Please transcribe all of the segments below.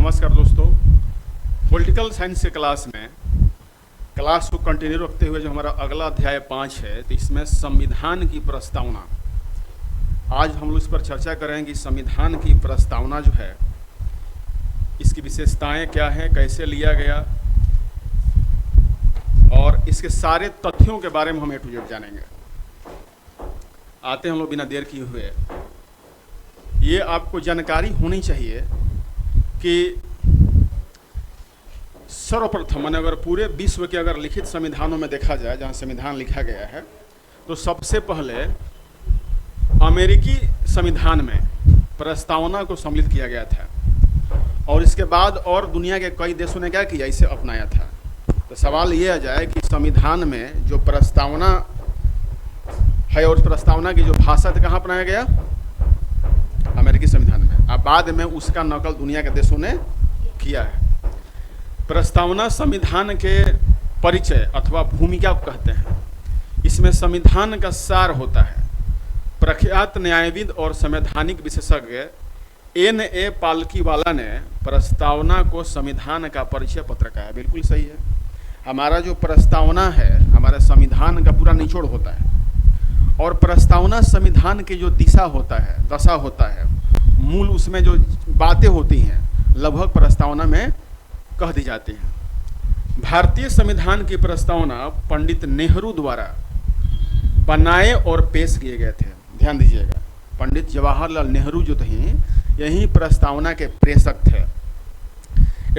नमस्कार दोस्तों। Political science के क्लास को कंटिन्यू रखते हुए जो हमारा अगला अध्याय 5 है, तो इसमें संविधान की प्रस्तावना। आज हम लोग इस पर चर्चा करेंगे कि संविधान की प्रस्तावना जो है, इसकी विशेषताएं क्या हैं, कैसे लिया गया, और इसके सारे तथ्यों के बारे में हम ए टू जेड जानेंगे। आते हैं हम लोग बिना देर किए हुए। ये आपको जानकारी होनी चाहिए कि सर्वप्रथम मैंने अगर पूरे विश्व के अगर लिखित संविधानों में देखा जाए, जहाँ संविधान लिखा गया है, तो सबसे पहले अमेरिकी संविधान में प्रस्तावना को सम्मिलित किया गया था, और इसके बाद और दुनिया के कई देशों ने क्या किया, इसे अपनाया था। तो सवाल ये आ जाए कि संविधान में जो प्रस्तावना है और प्रस्तावना की जो भाषा थी, कहाँ अपनाया गया? अमेरिकी संविधान में। अब बाद में उसका नकल दुनिया के देशों ने किया है। प्रस्तावना संविधान के परिचय अथवा भूमिका को कहते हैं। इसमें संविधान का सार होता है। प्रख्यात न्यायविद और संवैधानिक विशेषज्ञ N.A. पालकीवाला ने प्रस्तावना को संविधान का परिचय पत्र कहा है। बिल्कुल सही है। हमारा जो प्रस्तावना है, हमारे संविधान का पूरा निचोड़ होता है, और प्रस्तावना संविधान की जो दिशा होता है, दशा होता है, मूल उसमें जो बातें होती हैं, लगभग प्रस्तावना में कह दी जाती हैं। भारतीय संविधान की प्रस्तावना पंडित नेहरू द्वारा बनाए और पेश किए गए थे। ध्यान दीजिएगा, पंडित जवाहरलाल नेहरू जो थे, यही प्रस्तावना के प्रेषक थे,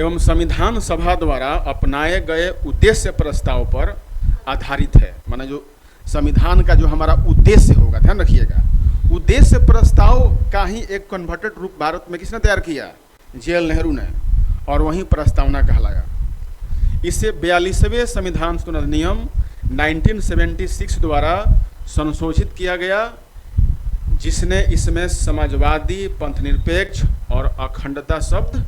एवं संविधान सभा द्वारा अपनाए गए उद्देश्य प्रस्ताव पर आधारित है। माने जो संविधान का जो हमारा उद्देश्य होगा, ध्यान रखिएगा, उद्देश्य प्रस्ताव का ही एक कन्वर्टेड रूप भारत में किसने तैयार किया? JL नेहरू ने, और वहीं प्रस्तावना कहलाया। इसे 42वें संविधान अधिनियम 1976 द्वारा संशोधित किया गया, जिसने इसमें समाजवादी, पंथनिरपेक्ष और अखंडता शब्द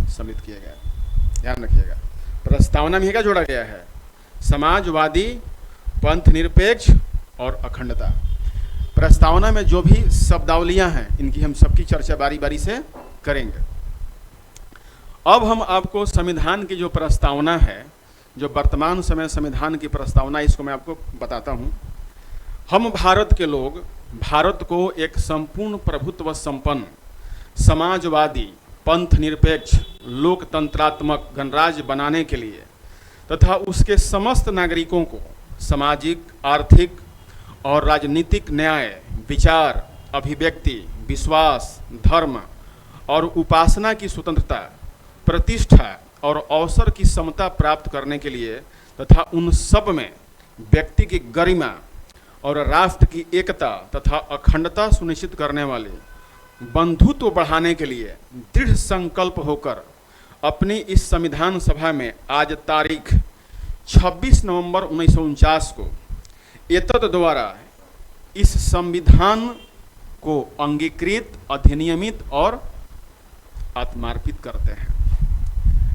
सम्मिलित किया गया। ध्यान रखिएगा, प्रस्तावना में क्या जोड़ा गया है? समाजवादी, पंथनिरपेक्ष और अखंडता। प्रस्तावना में जो भी शब्दावलियां हैं, इनकी हम सबकी चर्चा बारी बारी से करेंगे। अब हम आपको संविधान की जो प्रस्तावना है, जो वर्तमान समय संविधान की प्रस्तावना, इसको मैं आपको बताता हूं। हम भारत के लोग भारत को एक संपूर्ण प्रभुत्व संपन्न, समाजवादी, पंथनिरपेक्ष, लोकतंत्रात्मक गणराज्य बनाने के लिए तथा उसके समस्त नागरिकों को सामाजिक, आर्थिक और राजनीतिक न्याय, विचार, अभिव्यक्ति, विश्वास, धर्म और उपासना की स्वतंत्रता, प्रतिष्ठा और अवसर की समता प्राप्त करने के लिए तथा उन सब में व्यक्ति की गरिमा और राष्ट्र की एकता तथा अखंडता सुनिश्चित करने वाले बंधुत्व बढ़ाने के लिए दृढ़ संकल्प होकर अपनी इस संविधान सभा में आज तारीख 26 नवंबर 1949 को एतद द्वारा इस संविधान को अंगीकृत, अधिनियमित और आत्मार्पित करते हैं।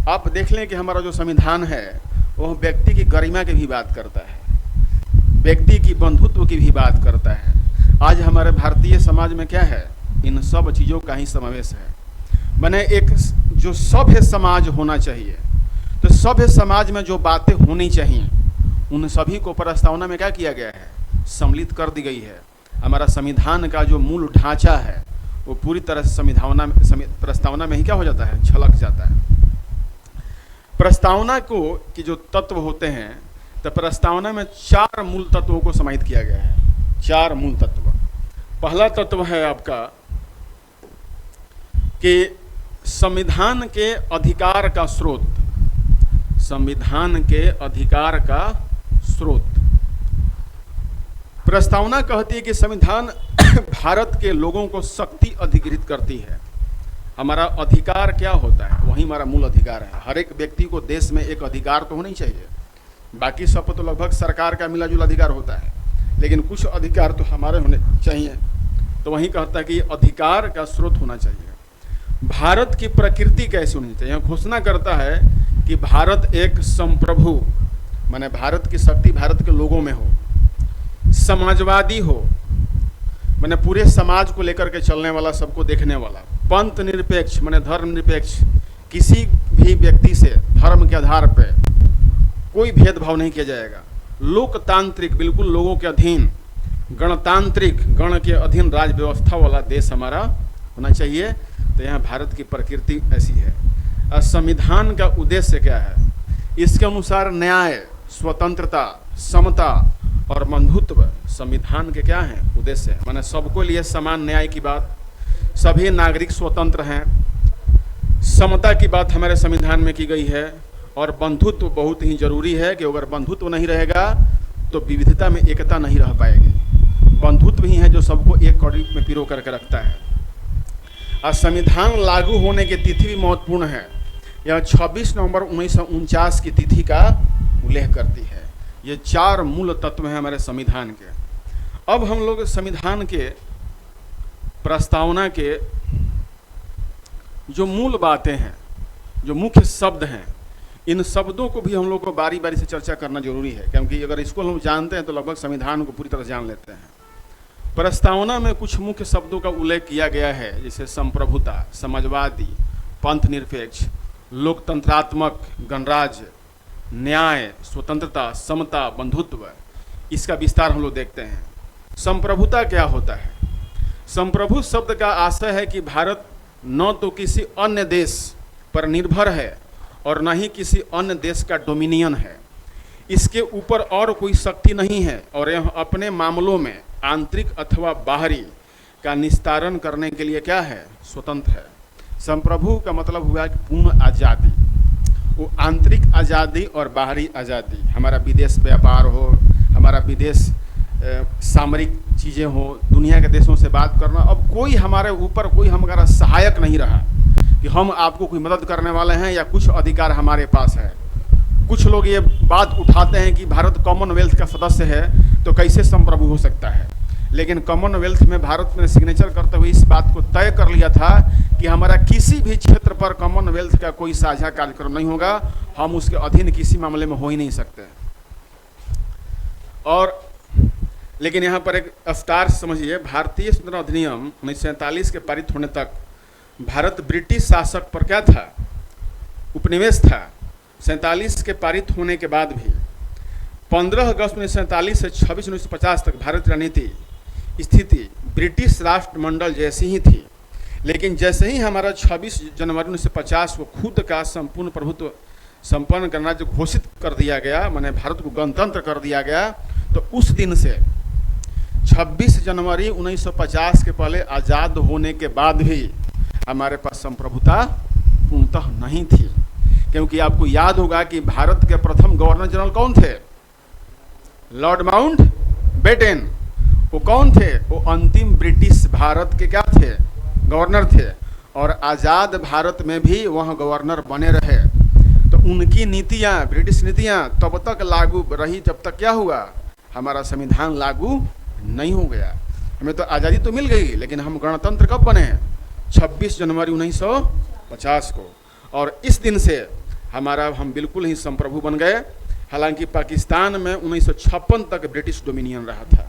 आप देख लें कि हमारा जो संविधान है, वह व्यक्ति की गरिमा की भी बात करता है, व्यक्ति की बंधुत्व की भी बात करता है। आज हमारे भारतीय समाज में क्या है? इन सब चीज़ों का ही समावेश है। माने एक जो सभ्य समाज होना चाहिए, तो सभ्य समाज में जो बातें होनी चाहिए, उन सभी को प्रस्तावना में क्या किया गया है? सम्मिलित कर दी गई है। हमारा संविधान का जो मूल ढांचा है, वो पूरी तरह से प्रस्तावना में ही क्या हो जाता है? झलक जाता है। प्रस्तावना को कि जो तत्व होते हैं, तो प्रस्तावना में 4 मूल तत्वों को समाहित किया गया है। 4 मूल तत्व। पहला तत्व है आपका कि संविधान के अधिकार का स्रोत। संविधान के अधिकार का स्रोत। प्रस्तावना कहती है कि संविधान भारत के लोगों को शक्ति अधिकृत करती है। हमारा अधिकार क्या होता है? वही हमारा मूल अधिकार है। हर एक व्यक्ति को देश में एक अधिकार तो होना ही चाहिए। बाकी सब तो लगभग सरकार का मिला जुला अधिकार होता है, लेकिन कुछ अधिकार तो हमारे होने चाहिए। तो वही कहता है कि अधिकार का स्रोत होना चाहिए। भारत की प्रकृति कैसी होनी चाहिए? घोषणा करता है कि भारत एक संप्रभु, माने भारत की शक्ति भारत के लोगों में हो, समाजवादी हो, माने पूरे समाज को लेकर के चलने वाला, सबको देखने वाला, पंथ निरपेक्ष माने धर्म निरपेक्ष, किसी भी व्यक्ति से धर्म के आधार पर कोई भेदभाव नहीं किया जाएगा। लोकतांत्रिक, बिल्कुल लोगों के अधीन, गणतांत्रिक, गण के अधीन राज व्यवस्था वाला देश हमारा होना चाहिए। तो यहाँ भारत की प्रकृति ऐसी है। और संविधान का उद्देश्य क्या है? इसके अनुसार न्याय, स्वतंत्रता, समता और बंधुत्व संविधान के क्या हैं? उद्देश्य है। माने सबको लिए समान न्याय की बात, सभी नागरिक स्वतंत्र हैं, समता की बात हमारे संविधान में की गई है, और बंधुत्व बहुत ही जरूरी है कि अगर बंधुत्व नहीं रहेगा तो विविधता में एकता नहीं रह पाएगी। बंधुत्व ही है जो सबको एक कड़ी में पिरो करके रखता है। और संविधान लागू होने की तिथि भी महत्वपूर्ण है। यह 26 नवंबर 1949 की तिथि का उल्लेख करती है। ये 4 मूल तत्व हैं हमारे संविधान के। अब हम लोग संविधान के प्रस्तावना के जो मूल बातें हैं, जो मुख्य शब्द हैं, इन शब्दों को भी हम लोग को बारी बारी से चर्चा करना जरूरी है, क्योंकि अगर इसको हम जानते हैं तो लगभग संविधान को पूरी तरह जान लेते हैं। प्रस्तावना में कुछ मुख्य शब्दों का उल्लेख किया गया है, जैसे संप्रभुता, समाजवादी, पंथ निरपेक्ष, लोकतंत्रात्मक, गणराज्य, न्याय, स्वतंत्रता, समता, बंधुत्व। इसका विस्तार हम लोग देखते हैं। संप्रभुता क्या होता है? संप्रभु शब्द का आशय है कि भारत न तो किसी अन्य देश पर निर्भर है और न ही किसी अन्य देश का डोमिनियन है। इसके ऊपर और कोई शक्ति नहीं है और यह अपने मामलों में आंतरिक अथवा बाहरी का निस्तारण करने के लिए क्या है? स्वतंत्र है। संप्रभु का मतलब हुआ कि पूर्ण आज़ादी, वो आंतरिक आज़ादी और बाहरी आज़ादी। हमारा विदेश व्यापार हो, हमारा विदेश सामरिक चीज़ें हो, दुनिया के देशों से बात करना, अब कोई हमारे ऊपर कोई हमारा सहायक नहीं रहा कि हम आपको कोई मदद करने वाले हैं या कुछ अधिकार हमारे पास है। कुछ लोग ये बात उठाते हैं कि भारत कॉमनवेल्थ का सदस्य है तो कैसे संप्रभु हो सकता है, लेकिन कॉमनवेल्थ में भारत ने सिग्नेचर करते हुए इस बात को तय कर लिया था कि हमारा किसी भी क्षेत्र पर कॉमनवेल्थ का कोई साझा कार्यक्रम नहीं होगा, हम उसके अधीन किसी मामले में हो ही नहीं सकते। और लेकिन यहाँ पर एक स्टार समझिए, भारतीय स्वतंत्रता अधिनियम 1947 के पारित होने तक भारत ब्रिटिश शासक पर क्या था? उपनिवेश था। 47 के पारित होने के बाद भी 15 अगस्त 1947 से 26 1950 तक भारत की रणनीति स्थिति ब्रिटिश राष्ट्रमंडल जैसी ही थी। लेकिन जैसे ही हमारा 26 जनवरी 1950 को खुद का संपूर्ण प्रभुत्व संपन्न गणराज्य घोषित कर दिया गया, माने भारत को गणतंत्र कर दिया गया, तो उस दिन से 26 जनवरी 1950 के पहले आज़ाद होने के बाद भी हमारे पास संप्रभुता पूर्णतः नहीं थी। क्योंकि आपको याद होगा कि भारत के प्रथम गवर्नर जनरल कौन थे? Lord Mountbatten. वो कौन थे? वो अंतिम ब्रिटिश भारत के क्या थे? गवर्नर थे। और आज़ाद भारत में भी वह गवर्नर बने रहे। तो उनकी नीतियाँ, ब्रिटिश नीतियाँ तब तक लागू रही जब तक क्या हुआ? हमारा संविधान लागू नहीं हो गया। हमें तो आज़ादी तो मिल गई, लेकिन हम गणतंत्र कब बने? 26 जनवरी 1950 को। और इस दिन से हम बिल्कुल ही संप्रभु बन गए। हालांकि पाकिस्तान में 1956 तक ब्रिटिश डोमिनियन रहा था।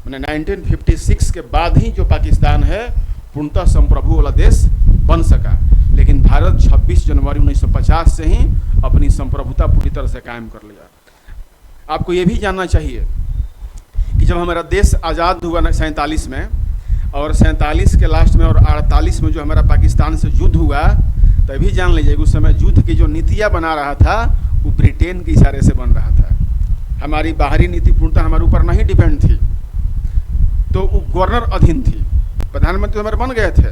मैंने 1956 के बाद ही जो पाकिस्तान है पूर्णतः संप्रभु वाला देश बन सका। लेकिन भारत 26 जनवरी 1950 से ही अपनी संप्रभुता पूरी तरह से कायम कर लिया। आपको ये भी जानना चाहिए कि जब हमारा देश आज़ाद हुआ 47 में, और 47 के लास्ट में और 48 में जो हमारा पाकिस्तान से युद्ध हुआ, तभी जान लीजिए उस समय युद्ध की जो नीतियाँ बना रहा था वो ब्रिटेन के इशारे से बन रहा था। हमारी बाहरी नीति पूर्णतः हमारे ऊपर नहीं डिपेंड थी, तो वो गवर्नर अधीन थी। प्रधानमंत्री हमारे बन गए थे।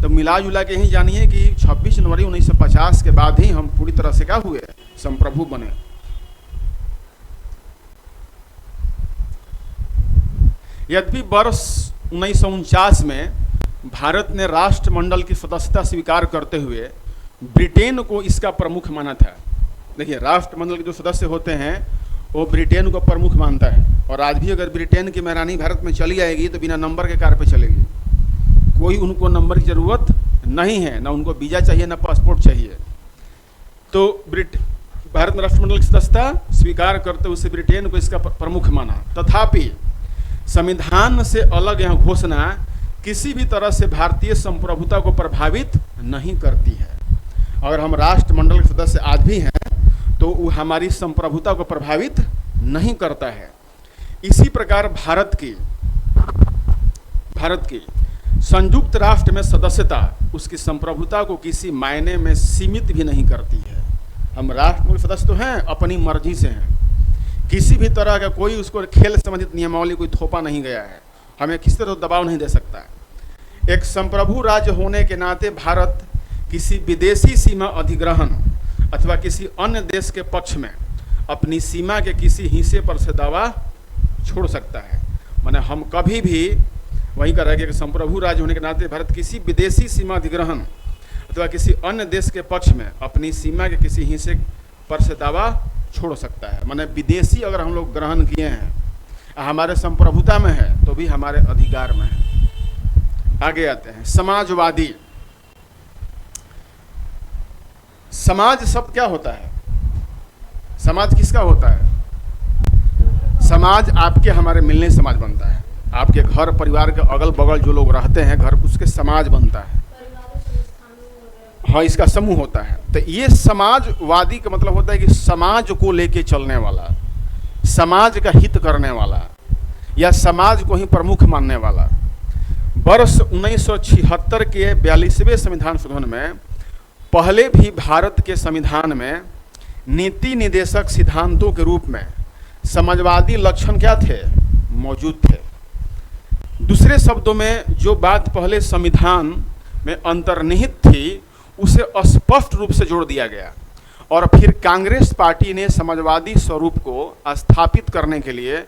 तो मिला जुला के ही जानिए कि 26 जनवरी 1950 के बाद ही हम पूरी तरह से क्या हुए? संप्रभु बने। यद्यपि वर्ष 1949 में भारत ने राष्ट्रमंडल की सदस्यता स्वीकार करते हुए ब्रिटेन को इसका प्रमुख माना था। देखिए, राष्ट्रमंडल के जो सदस्य होते हैं वो ब्रिटेन को प्रमुख मानता है। और आज भी अगर ब्रिटेन की महारानी भारत में चली आएगी तो बिना नंबर के कार पे चलेगी। कोई उनको नंबर की ज़रूरत नहीं है, ना उनको वीज़ा चाहिए, ना पासपोर्ट चाहिए। तो भारत ने राष्ट्रमंडल की सदस्यता स्वीकार करते हुए ब्रिटेन को इसका प्रमुख माना। तथापि संविधान से अलग यह घोषणा किसी भी तरह से भारतीय संप्रभुता को प्रभावित नहीं करती है। अगर हम राष्ट्रमंडल के सदस्य आज भी हैं तो वो हमारी संप्रभुता को प्रभावित नहीं करता है। इसी प्रकार भारत की संयुक्त राष्ट्र में सदस्यता उसकी संप्रभुता को किसी मायने में सीमित भी नहीं करती है। हम राष्ट्रमंडल सदस्य तो हैं, अपनी मर्जी से हैं, किसी भी तरह का कोई उसको खेल संबंधित नियमावली कोई थोपा नहीं गया है, हमें किसी तरह दबाव नहीं दे सकता है। एक संप्रभु राज्य होने के नाते भारत किसी विदेशी सीमा अधिग्रहण अथवा किसी अन्य देश के पक्ष में अपनी सीमा के किसी हिस्से पर से दावा छोड़ सकता है। माने हम कभी भी वही कर रहे हैं कि संप्रभु राज्य होने के नाते भारत किसी विदेशी सीमा अधिग्रहण अथवा किसी अन्य देश के पक्ष में अपनी सीमा के किसी हिस्से पर से दावा छोड़ सकता है। माने विदेशी अगर हम लोग ग्रहण किए हैं, हमारे संप्रभुता में है, तो भी हमारे अधिकार में है। आगे आते हैं समाजवादी। समाज शब्द क्या होता है? समाज किसका होता है? समाज आपके हमारे मिलने समाज बनता है। आपके घर परिवार के अगल बगल जो लोग रहते हैं घर, उसके समाज बनता है। हाँ, इसका समूह होता है। तो ये समाजवादी का मतलब होता है कि समाज को लेके चलने वाला, समाज का हित करने वाला या समाज को ही प्रमुख मानने वाला। वर्ष 1976 के 42वें संविधान संशोधन में पहले भी भारत के संविधान में नीति निदेशक सिद्धांतों के रूप में समाजवादी लक्षण क्या थे? मौजूद थे। दूसरे शब्दों में जो बात पहले संविधान में अंतर्निहित थी उसे स्पष्ट रूप से जोड़ दिया गया और फिर कांग्रेस पार्टी ने समाजवादी स्वरूप को स्थापित करने के लिए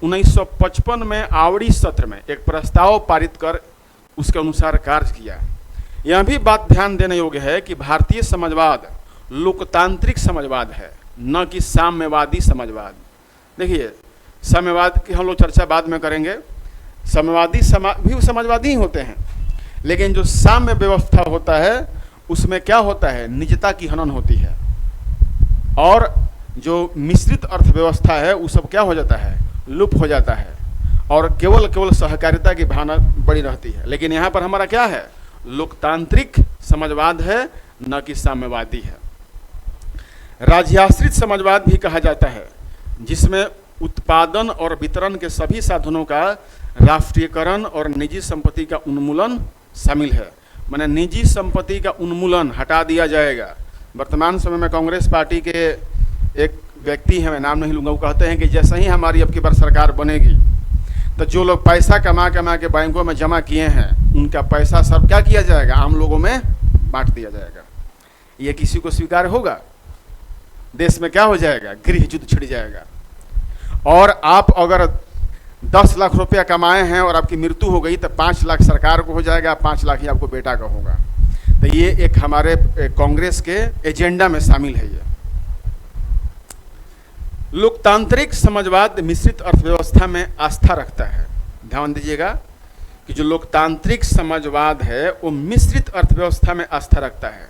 1955 में आवड़ी सत्र में एक प्रस्ताव पारित कर उसके अनुसार कार्य किया। यह भी बात ध्यान देने योग्य है कि भारतीय समाजवाद लोकतांत्रिक समाजवाद है, न कि साम्यवादी समाजवाद। देखिए, साम्यवाद की हम लोग चर्चा बाद में करेंगे। साम्यवादी भी समाजवादी ही होते हैं, लेकिन जो साम्य व्यवस्था होता है उसमें क्या होता है? निजता की हनन होती है। और जो मिश्रित अर्थव्यवस्था है वो सब क्या हो जाता है? लुप्त हो जाता है और केवल सहकारिता की भावना बड़ी रहती है। लेकिन यहाँ पर हमारा क्या है? लोकतांत्रिक समाजवाद है, न कि साम्यवादी है। राज्याश्रित समाजवाद भी कहा जाता है, जिसमें उत्पादन और वितरण के सभी साधनों का राष्ट्रीयकरण और निजी संपत्ति का उन्मूलन शामिल है। माने निजी संपत्ति का उन्मूलन हटा दिया जाएगा। वर्तमान समय में कांग्रेस पार्टी के एक व्यक्ति हैं, मैं नाम नहीं लूँगा, वो कहते हैं कि जैसे ही हमारी अब की बार सरकार बनेगी तो जो लोग पैसा कमा के बैंकों में जमा किए हैं उनका पैसा सब क्या किया जाएगा? आम लोगों में बांट दिया जाएगा। ये किसी को स्वीकार होगा? देश में क्या हो जाएगा? गृह युद्ध छिड़ जाएगा। और आप अगर 10 लाख रुपया कमाए हैं और आपकी मृत्यु हो गई तो 5 लाख सरकार को हो जाएगा, 5 लाख ही आपको बेटा का होगा। तो ये एक हमारे कांग्रेस के एजेंडा में शामिल है। ये लोकतांत्रिक समाजवाद मिश्रित अर्थव्यवस्था में आस्था रखता है। ध्यान दीजिएगा कि जो लोकतांत्रिक समाजवाद है वो मिश्रित अर्थव्यवस्था में आस्था रखता है,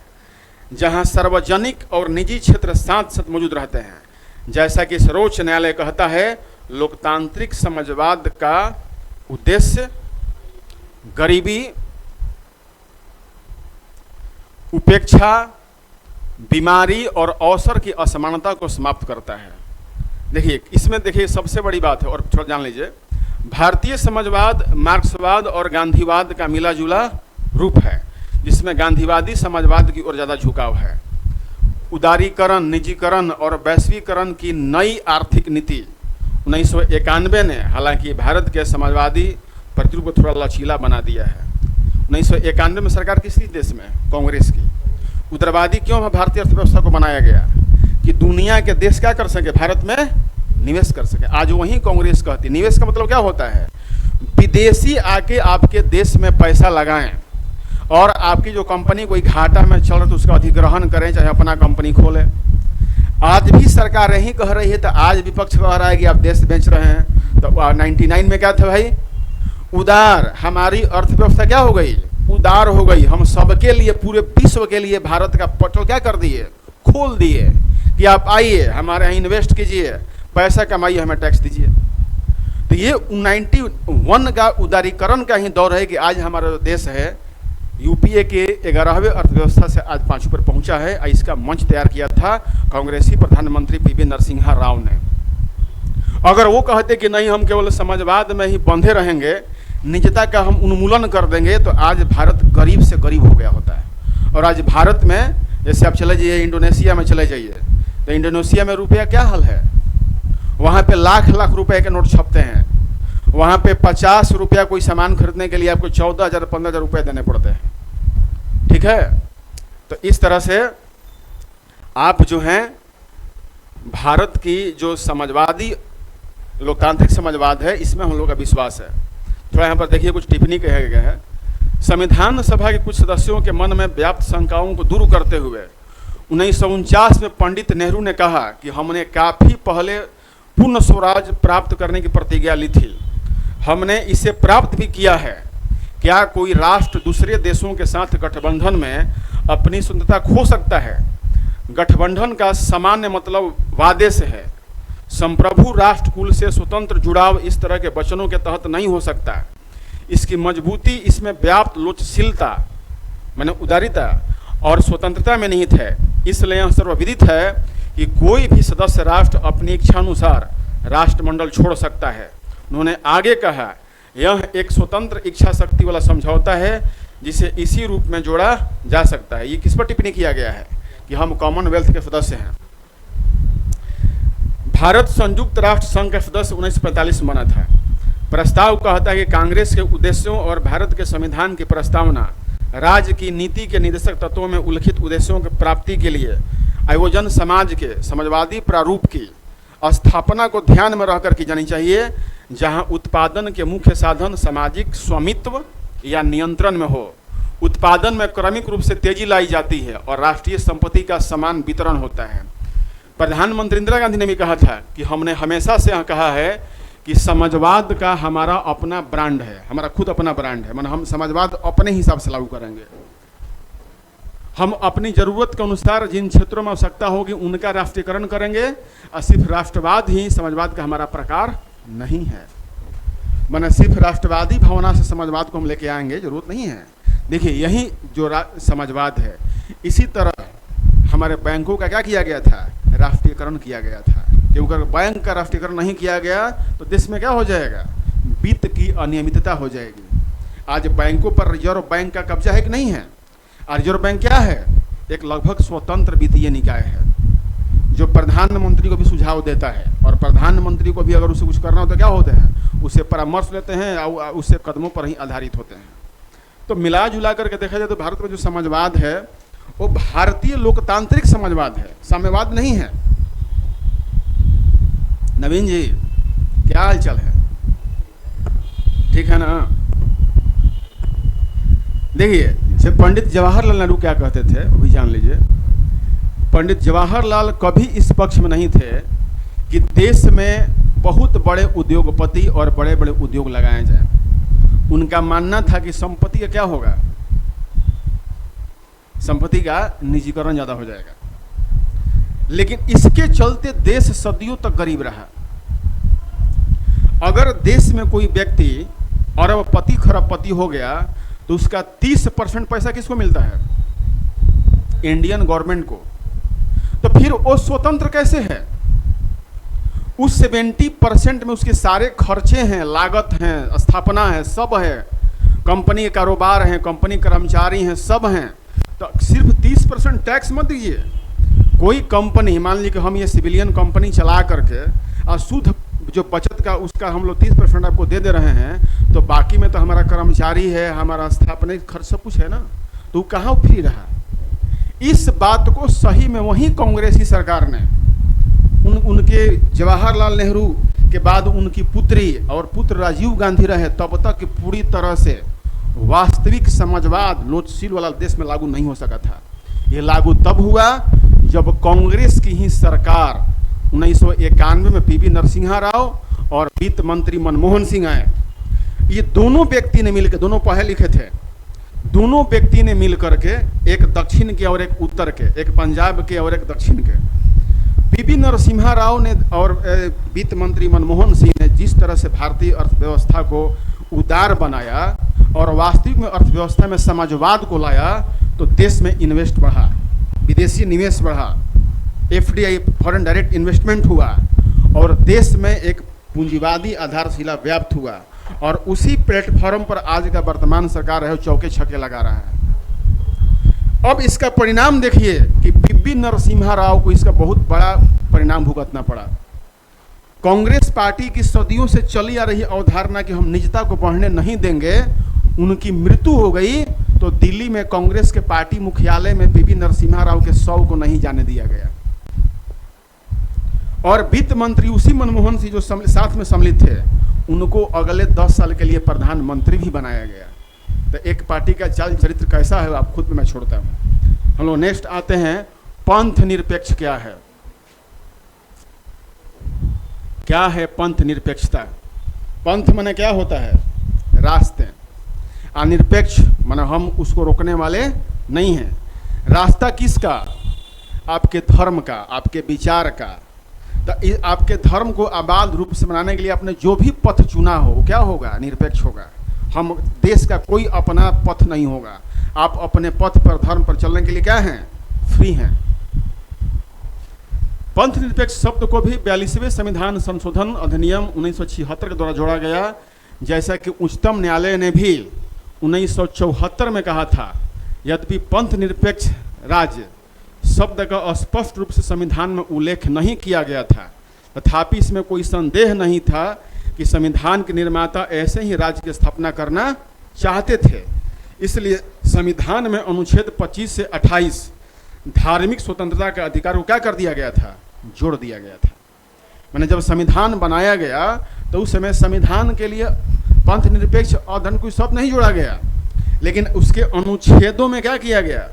जहां सार्वजनिक और निजी क्षेत्र साथ साथ मौजूद रहते हैं। जैसा कि सर्वोच्च न्यायालय कहता है, लोकतांत्रिक समाजवाद का उद्देश्य गरीबी, उपेक्षा, बीमारी और अवसर की असमानता को समाप्त करता है। देखिए, इसमें देखिए सबसे बड़ी बात है, और थोड़ा जान लीजिए, भारतीय समाजवाद मार्क्सवाद और गांधीवाद का मिला जुला रूप है, जिसमें गांधीवादी समाजवाद की ओर ज़्यादा झुकाव है। उदारीकरण, निजीकरण और वैश्वीकरण की नई आर्थिक नीति 1991 ने हालांकि भारत के समाजवादी प्रतिरूप को थोड़ा लचीला बना दिया है। 1991 में सरकार किसी देश में? कांग्रेस की। उदारवादी क्यों है? भारतीय अर्थव्यवस्था को बनाया गया कि दुनिया के देश क्या कर सके? भारत में निवेश कर सके। आज वही कांग्रेस कहती, निवेश का मतलब क्या होता है? विदेशी आके आपके देश में पैसा लगाएं और आपकी जो कंपनी कोई घाटा में चल रहा है तो उसका अधिग्रहण करें, चाहे अपना कंपनी खोले। आज भी सरकार यही कह रही है, तो आज विपक्ष कह रहा है कि आप देश बेच रहे हैं। तो 99 में क्या था भाई? उदार। हमारी अर्थव्यवस्था क्या हो गई? उदार हो गई। हम सबके लिए, पूरे विश्व के लिए भारत का पोर्टल क्या कर दिए? खोल दिए कि आप आइए, हमारे यहाँ इन्वेस्ट कीजिए, पैसा कमाइए, हमें टैक्स दीजिए। तो ये 91 का उदारीकरण का ही दौर है कि आज हमारा जो देश है यूपीए के 11वें अर्थव्यवस्था से आज 5वीं पर पहुंचा है। इसका मंच तैयार किया था कांग्रेसी प्रधानमंत्री पीवी नरसिम्हा राव ने। अगर वो कहते कि नहीं, हम केवल समाजवाद में ही बंधे रहेंगे, निजता का हम उन्मूलन कर देंगे, तो आज भारत गरीब से गरीब हो गया होता है। और आज भारत में, जैसे आप चले जाइए इंडोनेशिया में चले जाइए, तो इंडोनेशिया में रुपया क्या हाल है, वहाँ पे लाख लाख रुपए के नोट छपते हैं। वहाँ पे 50 रुपया कोई सामान खरीदने के लिए आपको 14,000 15,000 रुपये देने पड़ते हैं। ठीक है, तो इस तरह से आप जो हैं भारत की जो समाजवादी लोकतांत्रिक समाजवाद है, इसमें हम लोग का विश्वास है। थोड़ा यहाँ पर देखिए, कुछ टिप्पणी कहा गया है। संविधान सभा के कुछ सदस्यों के मन में व्याप्त शंकाओं को दूर करते हुए 1949 में पंडित नेहरू ने कहा कि हमने काफ़ी पहले पूर्ण स्वराज प्राप्त करने की प्रतिज्ञा ली थी, हमने इसे प्राप्त भी किया है। क्या कोई राष्ट्र दूसरे देशों के साथ गठबंधन में अपनी स्वतंत्रता खो सकता है? गठबंधन का सामान्य मतलब वादे से है। संप्रभु राष्ट्र कुल से स्वतंत्र जुड़ाव इस तरह के वचनों के तहत नहीं हो सकता। इसकी मजबूती इसमें व्याप्त लोचशीलता, माने उदारिता और स्वतंत्रता में निहित है। इसलिए यह सर्वविदित है कि कोई भी सदस्य राष्ट्र अपनी इच्छानुसार राष्ट्रमंडल छोड़ सकता है। उन्होंने आगे कहा, यह एक स्वतंत्र इच्छा शक्ति वाला समझौता है जिसे इसी रूप में जोड़ा जा सकता है। ये किस पर टिप्पणी किया गया है कि हम कॉमनवेल्थ के सदस्य हैं। भारत संयुक्त राष्ट्र संघ का सदस्य 1945 में बना था। प्रस्ताव कहता है कि कांग्रेस के उद्देश्यों और भारत के संविधान की प्रस्तावना राज्य की नीति के निर्देशक तत्वों में उल्लिखित उद्देश्यों की प्राप्ति के लिए आयोजन समाज के समाजवादी प्रारूप की स्थापना को ध्यान में रखकर की जानी चाहिए, जहां उत्पादन के मुख्य साधन सामाजिक स्वामित्व या नियंत्रण में हो। उत्पादन में क्रमिक रूप से तेजी लाई जाती है और राष्ट्रीय संपत्ति का समान वितरण होता है। प्रधानमंत्री इंदिरा गांधी ने भी कहा था कि हमने हमेशा से यह कहा है कि समाजवाद का हमारा अपना ब्रांड है, हमारा खुद अपना ब्रांड है। माने हम समाजवाद अपने हिसाब से लागू करेंगे। हम अपनी ज़रूरत के अनुसार जिन क्षेत्रों में आवश्यकता होगी उनका राष्ट्रीयकरण करेंगे, और सिर्फ राष्ट्रवाद ही समाजवाद का हमारा प्रकार नहीं है। माने सिर्फ राष्ट्रवादी भावना से समाजवाद को हम लेके आएंगे, जरूरत नहीं है। देखिए, यही जो समाजवाद है, इसी तरह हमारे बैंकों का क्या किया गया था, राष्ट्रीयकरण किया गया था। क्योंकि अगर बैंक का राष्ट्रीयकरण नहीं किया गया तो देश में क्या हो जाएगा, वित्त की अनियमितता हो जाएगी। आज बैंकों पर रिजर्व बैंक का कब्जा है कि नहीं है? रिजर्व बैंक क्या है? एक लगभग स्वतंत्र वित्तीय निकाय है जो प्रधानमंत्री को भी सुझाव देता है, और प्रधानमंत्री को भी अगर उसे कुछ करना हो तो क्या होते हैं, उससे परामर्श लेते हैं और उससे कदमों पर ही आधारित होते हैं। तो मिला जुला करके देखा जाए तो भारत में जो समाजवाद है वो भारतीय लोकतांत्रिक समाजवाद है, साम्यवाद नहीं है। नवीन जी, क्या हाल चाल है? ठीक है ना? देखिए, जब पंडित जवाहरलाल नेहरू क्या कहते थे वो भी जान लीजिए। पंडित जवाहरलाल कभी इस पक्ष में नहीं थे कि देश में बहुत बड़े उद्योगपति और बड़े बड़े उद्योग लगाए जाएं। उनका मानना था कि संपत्ति का क्या होगा, संपत्ति का निजीकरण ज्यादा हो जाएगा। लेकिन इसके चलते देश सदियों तक गरीब रहा। अगर देश में कोई व्यक्ति अरबपति खरबपति हो गया तो उसका 30% पैसा किसको मिलता है, इंडियन गवर्नमेंट को। तो फिर वो स्वतंत्र कैसे है? उस 70% में उसके सारे खर्चे हैं, लागत हैं, स्थापना है, सब है, कंपनी के कारोबार हैं, कंपनी कर्मचारी हैं, सब हैं। तो सिर्फ 30% टैक्स मत दीजिए। कोई कंपनी, मान लीजिए कि हम ये सिविलियन कंपनी चला करके और शुद्ध जो बचत का उसका हम लोग 30% आपको दे रहे हैं, तो बाकी में तो हमारा कर्मचारी है, हमारा स्थापना खर्च सब कुछ है ना, तो कहाँ फ्री रहा? इस बात को सही में वही कांग्रेसी सरकार ने उनके जवाहरलाल नेहरू के बाद उनकी पुत्री और पुत्र राजीव गांधी रहे तब तक पूरी तरह से वास्तविक समाजवाद लोचशील वाला देश में लागू नहीं हो सका था। ये लागू तब हुआ जब कांग्रेस की ही सरकार 1991 में पीवी नरसिम्हा राव और वित्त मंत्री मनमोहन सिंह आए। ये दोनों व्यक्ति ने मिलकर, दोनों पढ़े लिखे थे, दोनों व्यक्ति ने मिल करके, एक दक्षिण के और एक उत्तर के, एक पंजाब के और एक दक्षिण के, पीवी नरसिम्हा राव ने और वित्त मंत्री मनमोहन सिंह ने जिस तरह से भारतीय अर्थव्यवस्था को उदार बनाया और वास्तविक में अर्थव्यवस्था में समाजवाद को लाया तो देश में इन्वेस्ट बढ़ा, विदेशी निवेश बढ़ा, एफडीआई फॉरेन डायरेक्ट इन्वेस्टमेंट हुआ और देश में एक पूंजीवादी आधारशिला व्याप्त हुआ। और उसी प्लेटफॉर्म पर आज का वर्तमान सरकार है चौके छक्के लगा रहा है। अब इसका परिणाम देखिए कि पीवी नरसिम्हा राव को इसका बहुत बड़ा परिणाम भुगतना पड़ा। कांग्रेस पार्टी की सदियों से चली आ रही अवधारणा कि हम निजता को बढ़ने नहीं देंगे, उनकी मृत्यु हो गई तो दिल्ली में कांग्रेस के पार्टी मुख्यालय में पीवी नरसिम्हा राव के शव को नहीं जाने दिया गया। और वित्त मंत्री उसी मनमोहन सिंह जो साथ में सम्मिलित थे, उनको अगले 10 साल के लिए प्रधानमंत्री भी बनाया गया। तो एक पार्टी का चाल चरित्र कैसा है आप खुद में मैं छोड़ता हूं। हम लोग नेक्स्ट आते हैं, पंथ निरपेक्ष क्या है। क्या है पंथ निरपेक्षता? पंथ माने क्या होता है? रास्ते। अनिरपेक्ष माने हम उसको रोकने वाले नहीं हैं। रास्ता किसका? आपके धर्म का, आपके विचार का। तो आपके धर्म को आबाद रूप से बनाने के लिए आपने जो भी पथ चुना हो वो क्या होगा? निरपेक्ष होगा। हम देश का कोई अपना पथ नहीं होगा। आप अपने पथ पर, धर्म पर चलने के लिए क्या हैं? फ्री हैं। पंथ निरपेक्ष शब्द को भी 42वें संविधान संशोधन अधिनियम 1976 के द्वारा जोड़ा गया, जैसा कि उच्चतम न्यायालय ने भी 1974 में कहा था। यद्यपि पंथ निरपेक्ष राज्य शब्द का स्पष्ट रूप से संविधान में उल्लेख नहीं किया गया था, तथापि इसमें कोई संदेह नहीं था कि संविधान के निर्माता ऐसे ही राज्य की स्थापना करना चाहते थे। इसलिए संविधान में अनुच्छेद 25 से 28 धार्मिक स्वतंत्रता के अधिकार को क्या कर दिया गया था? जोड़ दिया गया था। मैंने जब संविधान बनाया गया तो उस समय संविधान के लिए पंथ निरपेक्ष और धर्म कोई शब्द नहीं जोड़ा गया, लेकिन उसके अनुच्छेदों में क्या किया गया?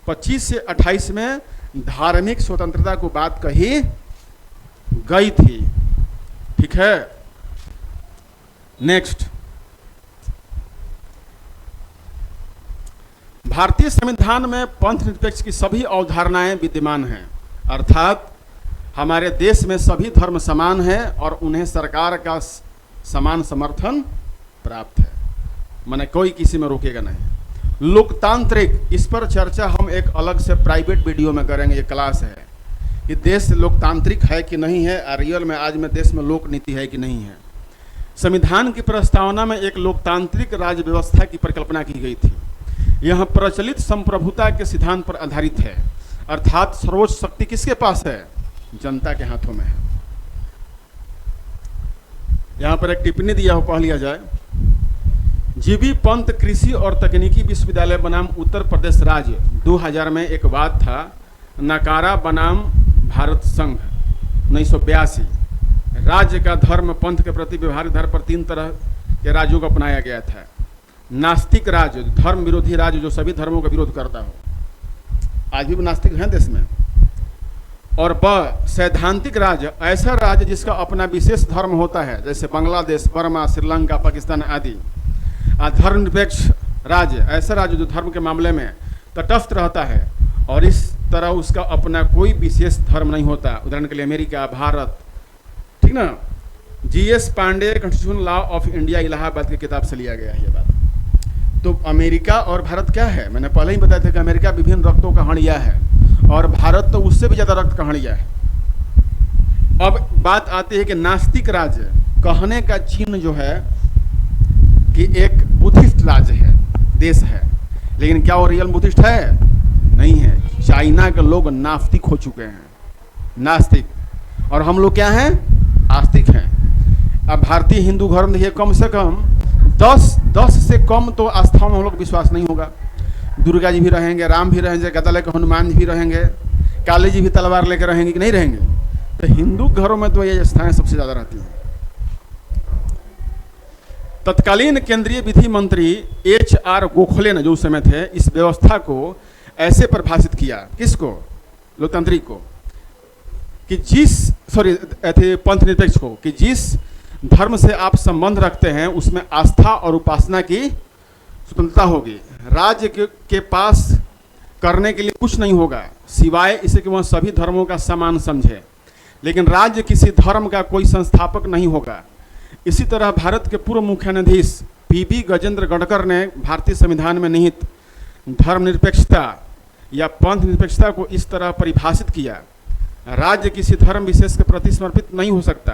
25 से 28 में धार्मिक स्वतंत्रता को बात कही गई थी। ठीक है, नेक्स्ट। भारतीय संविधान में पंथ निरपेक्ष की सभी अवधारणाएं विद्यमान हैं, अर्थात हमारे देश में सभी धर्म समान हैं और उन्हें सरकार का समान समर्थन प्राप्त है। माने कोई किसी में रोकेगा नहीं। लोकतांत्रिक, इस पर चर्चा हम एक अलग से प्राइवेट वीडियो में करेंगे। ये क्लास है कि देश लोकतांत्रिक है कि नहीं है, और रियल में आज में देश में लोक नीति है कि नहीं है। संविधान की प्रस्तावना में एक लोकतांत्रिक राज्य व्यवस्था की परिकल्पना की गई थी। यह प्रचलित संप्रभुता के सिद्धांत पर आधारित है, अर्थात सर्वोच्च शक्ति किसके पास है? जनता के हाथों में है। यहां पर एक टिप्पणी दिया हो, पढ़ लिया जाए। जीबी पंत कृषि और तकनीकी विश्वविद्यालय बनाम उत्तर प्रदेश राज्य 2000 में एक वाद था। नकारा बनाम भारत संघ 1982। राज्य का धर्म पंथ के प्रति व्यवहारिक आधार पर 3 तरह के राज्यों को अपनाया गया था। नास्तिक राज्य, धर्म विरोधी राज्य जो सभी धर्मों का विरोध करता हो, आज भी नास्तिक हैं देश में। और सैद्धांतिक राज्य, ऐसा राज्य जिसका अपना विशेष धर्म होता है, जैसे बांग्लादेश, बर्मा, श्रीलंका, पाकिस्तान आदि। धर्मनिरपेक्ष राज्य, ऐसा राज्य जो धर्म के मामले में तटस्थ रहता है और इस तरह उसका अपना कोई विशेष धर्म नहीं होता। उदाहरण के लिए अमेरिका, भारत। ठीक ना? GS Pande, constitution law of India, Allahabad की किताब से लिया गया है ये बात। तो अमेरिका और भारत क्या है? मैंने पहले ही बताया था कि अमेरिका विभिन्न रक्तों का हड़िया है और भारत तो उससे भी ज्यादा रक्त का हड़िया है। अब बात आती है कि नास्तिक राज्य कहने का चिन्ह जो है कि एक बुद्धिस्ट राज्य है, देश है, लेकिन क्या वो रियल बुद्धिस्ट है? नहीं है। चाइना के लोग नास्तिक हो चुके हैं, नास्तिक, और हम लोग क्या हैं? आस्तिक हैं। अब भारतीय हिंदू धर्म देखिए, कम से कम 10 से कम तो आस्थाओं में हम लोग विश्वास नहीं होगा। दुर्गा जी भी रहेंगे, राम भी रहेंगे, गदा लेकर हनुमान जी भी रहेंगे, काली जी भी तलवार लेकर रहेंगे कि नहीं रहेंगे? तो हिंदू घरों में तो ये आस्थाएं सबसे ज्यादा रहती हैं। तत्कालीन केंद्रीय विधि मंत्री HR गोखले ने जो उस समय थे, इस व्यवस्था को ऐसे परिभाषित किया, किसको? लोकतांत्रिक को, कि पंथ निरपेक्ष को, कि जिस धर्म से आप संबंध रखते हैं उसमें आस्था और उपासना की स्वतंत्रता होगी। राज्य के पास करने के लिए कुछ नहीं होगा सिवाय इसे कि वह सभी धर्मों का समान समझे, लेकिन राज्य किसी धर्म का कोई संस्थापक नहीं होगा। इसी तरह भारत के पूर्व मुख्यान्याधीश पीबी गजेंद्र गणकर ने भारतीय संविधान में निहित धर्मनिरपेक्षता या पंथ निरपेक्षता को इस तरह परिभाषित किया, राज्य किसी धर्म विशेष के प्रति समर्पित नहीं हो सकता।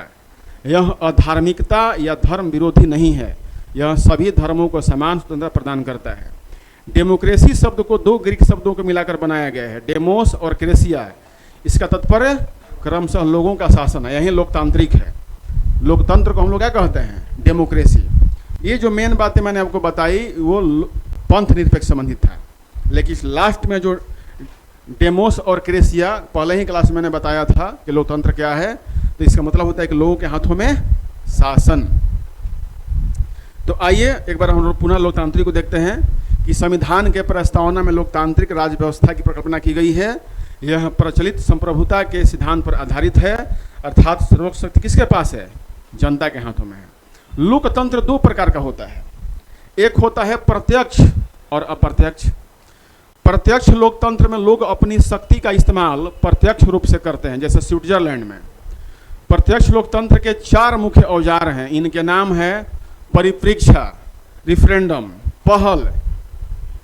यह अधार्मिकता या धर्म विरोधी नहीं है, यह सभी धर्मों को समान स्वतंत्रता प्रदान करता है। डेमोक्रेसी शब्द को दो ग्रीक शब्दों को मिलाकर बनाया गया है, डेमोस और क्रेसिया। इसका तात्पर्य क्रमशः लोगों का शासन है, यही लोकतांत्रिक है। लोकतंत्र को हम लोग क्या कहते हैं? डेमोक्रेसी। ये जो मेन बातें मैंने आपको बताई वो पंथ निरपेक्ष संबंधित था, लेकिन इस लास्ट में जो डेमोस और क्रेसिया पहले ही क्लास में मैंने बताया था कि लोकतंत्र क्या है, तो इसका मतलब होता है कि लोगों के हाथों में शासन। तो आइए एक बार हम लोग पुनः लोकतांत्रिक को देखते हैं कि संविधान के प्रस्तावना में लोकतांत्रिक राज्य व्यवस्था की परिकल्पना की गई है। यह प्रचलित संप्रभुता के सिद्धांत पर आधारित है, अर्थात सर्वोच्च शक्ति किसके पास है? जनता के हाथों में है। लोकतंत्र दो प्रकार का होता है, एक होता है प्रत्यक्ष और अप्रत्यक्ष। प्रत्यक्ष लोकतंत्र में लोग अपनी शक्ति का इस्तेमाल प्रत्यक्ष रूप से करते हैं, जैसे स्विट्जरलैंड में। प्रत्यक्ष लोकतंत्र के 4 मुख्य औजार हैं, इनके नाम है परिप्रेक्षा, रिफरेंडम, पहल,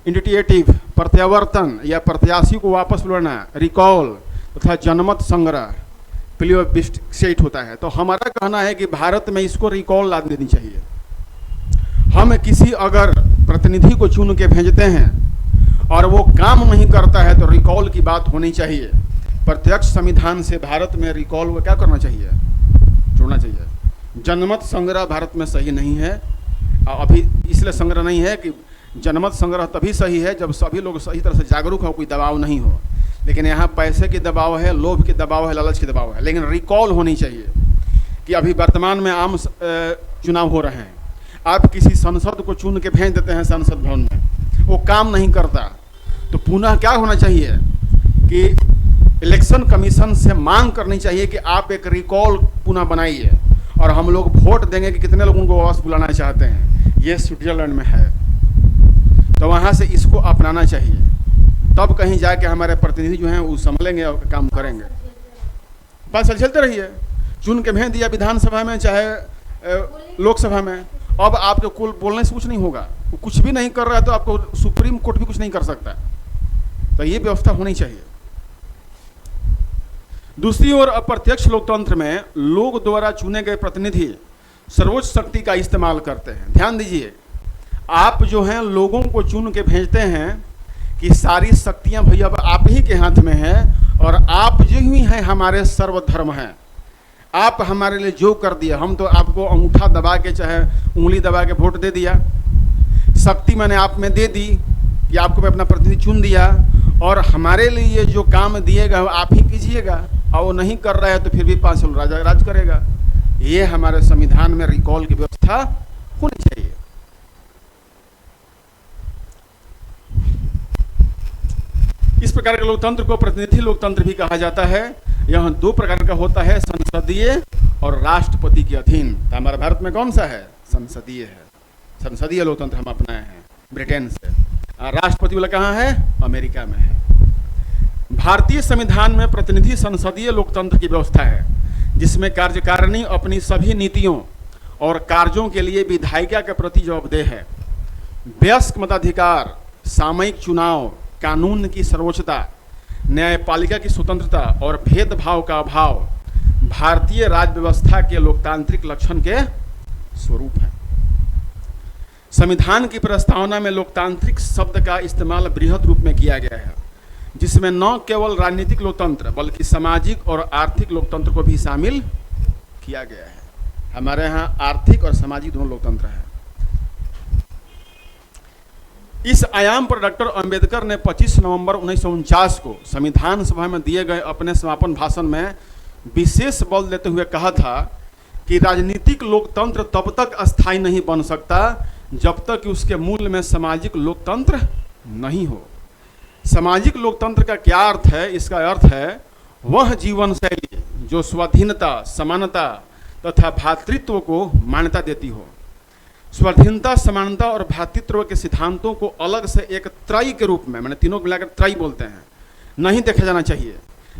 इंडिटिएटिव, प्रत्यावर्तन या प्रत्याशी को वापस बुलाना, रिकॉल तथा जनमत संग्रह, प्लेबिस्साइट होता है। तो हमारा कहना है कि भारत में इसको रिकॉल ला देनी चाहिए। हम किसी अगर प्रतिनिधि को चुन के भेजते हैं और वो काम नहीं करता है तो रिकॉल की बात होनी चाहिए। प्रत्यक्ष संविधान से भारत में रिकॉल को क्या करना चाहिए? जोड़ना चाहिए। जनमत संग्रह भारत में सही नहीं है, अभी इसलिए संग्रह नहीं है कि जनमत संग्रह तभी सही है जब सभी लोग सही तरह से जागरूक हो, कोई दबाव नहीं हो। लेकिन यहाँ पैसे की दबाव है, लोभ की दबाव है, लालच की दबाव है। लेकिन रिकॉल होनी चाहिए कि अभी वर्तमान में आम चुनाव हो रहे हैं, आप किसी सांसद को चुन के भेज देते हैं संसद भवन में, वो काम नहीं करता, तो पुनः क्या होना चाहिए कि इलेक्शन कमीशन से मांग करनी चाहिए कि आप एक रिकॉल पुनः बनाइए और हम लोग वोट देंगे कि कितने लोग उनको वापस बुलाना चाहते हैं। ये स्विट्जरलैंड में है, तो वहाँ से इसको अपनाना चाहिए, तब कहीं जाके हमारे प्रतिनिधि जो हैं वो संभलेंगे और काम करेंगे। 5 साल चलते रहिए, चुन के भेज दिया विधानसभा में चाहे लोकसभा में, अब आपके कुल बोलने से कुछ नहीं होगा। वो कुछ भी नहीं कर रहा है तो आपको सुप्रीम कोर्ट भी कुछ नहीं कर सकता। तो ये व्यवस्था होनी चाहिए। दूसरी ओर अप्रत्यक्ष लोकतंत्र में लोग द्वारा चुने गए प्रतिनिधि सर्वोच्च शक्ति का इस्तेमाल करते हैं। ध्यान दीजिए, आप जो हैं लोगों को चुन के भेजते हैं कि सारी शक्तियां भैया अब आप ही के हाथ में हैं और आप जो ही हैं हमारे सर्वधर्म हैं, आप हमारे लिए जो कर दिया, हम तो आपको अंगूठा दबा के चाहे उंगली दबा के वोट दे दिया, शक्ति मैंने आप में दे दी कि आपको मैं अपना प्रतिनिधि चुन दिया और हमारे लिए जो काम दिएगा वो आप ही कीजिएगा, और वो नहीं कर रहा है तो फिर भी 5 साल राजा राज करेगा। ये हमारे संविधान में रिकॉल की व्यवस्था होनी चाहिए। इस प्रकार के लोकतंत्र को प्रतिनिधि लोकतंत्र भी कहा जाता है। यह 2 प्रकार का होता है, संसदीय और राष्ट्रपति के अधीन। तो हमारे भारत में कौन सा है? संसदीय है। संसदीय लोकतंत्र हम अपनाए हैं ब्रिटेन से। राष्ट्रपति वाला कहाँ है? अमेरिका में है। भारतीय संविधान में प्रतिनिधि संसदीय लोकतंत्र की व्यवस्था है, जिसमें कार्यकारिणी अपनी सभी नीतियों और कार्यों के लिए विधायिका के प्रति जवाबदेह है। वयस्क मताधिकार, सामयिक चुनाव, कानून की सर्वोच्चता, न्यायपालिका की स्वतंत्रता और भेदभाव का अभाव भारतीय राज्य व्यवस्था के लोकतांत्रिक लक्षण के स्वरूप है। संविधान की प्रस्तावना में लोकतांत्रिक शब्द का इस्तेमाल बृहद रूप में किया गया है, जिसमें न केवल राजनीतिक लोकतंत्र बल्कि सामाजिक और आर्थिक लोकतंत्र को भी शामिल किया गया है। हमारे यहाँ आर्थिक और सामाजिक दोनों लोकतंत्र है। इस आयाम पर डॉक्टर अंबेडकर ने 25 नवंबर 1949 को संविधान सभा में दिए गए अपने समापन भाषण में विशेष बल देते हुए कहा था कि राजनीतिक लोकतंत्र तब तक अस्थायी नहीं बन सकता जब तक कि उसके मूल में सामाजिक लोकतंत्र नहीं हो। सामाजिक लोकतंत्र का क्या अर्थ है? इसका अर्थ है वह जीवन शैली जो स्वाधीनता, समानता तथा भ्रातृत्व को मान्यता देती हो। स्वाधीनता, समानता और भ्रातृत्व के सिद्धांतों को अलग से एक त्रयी के रूप में, मैंने तीनों को मिलाकर त्रयी बोलते हैं, नहीं देखा जाना चाहिए।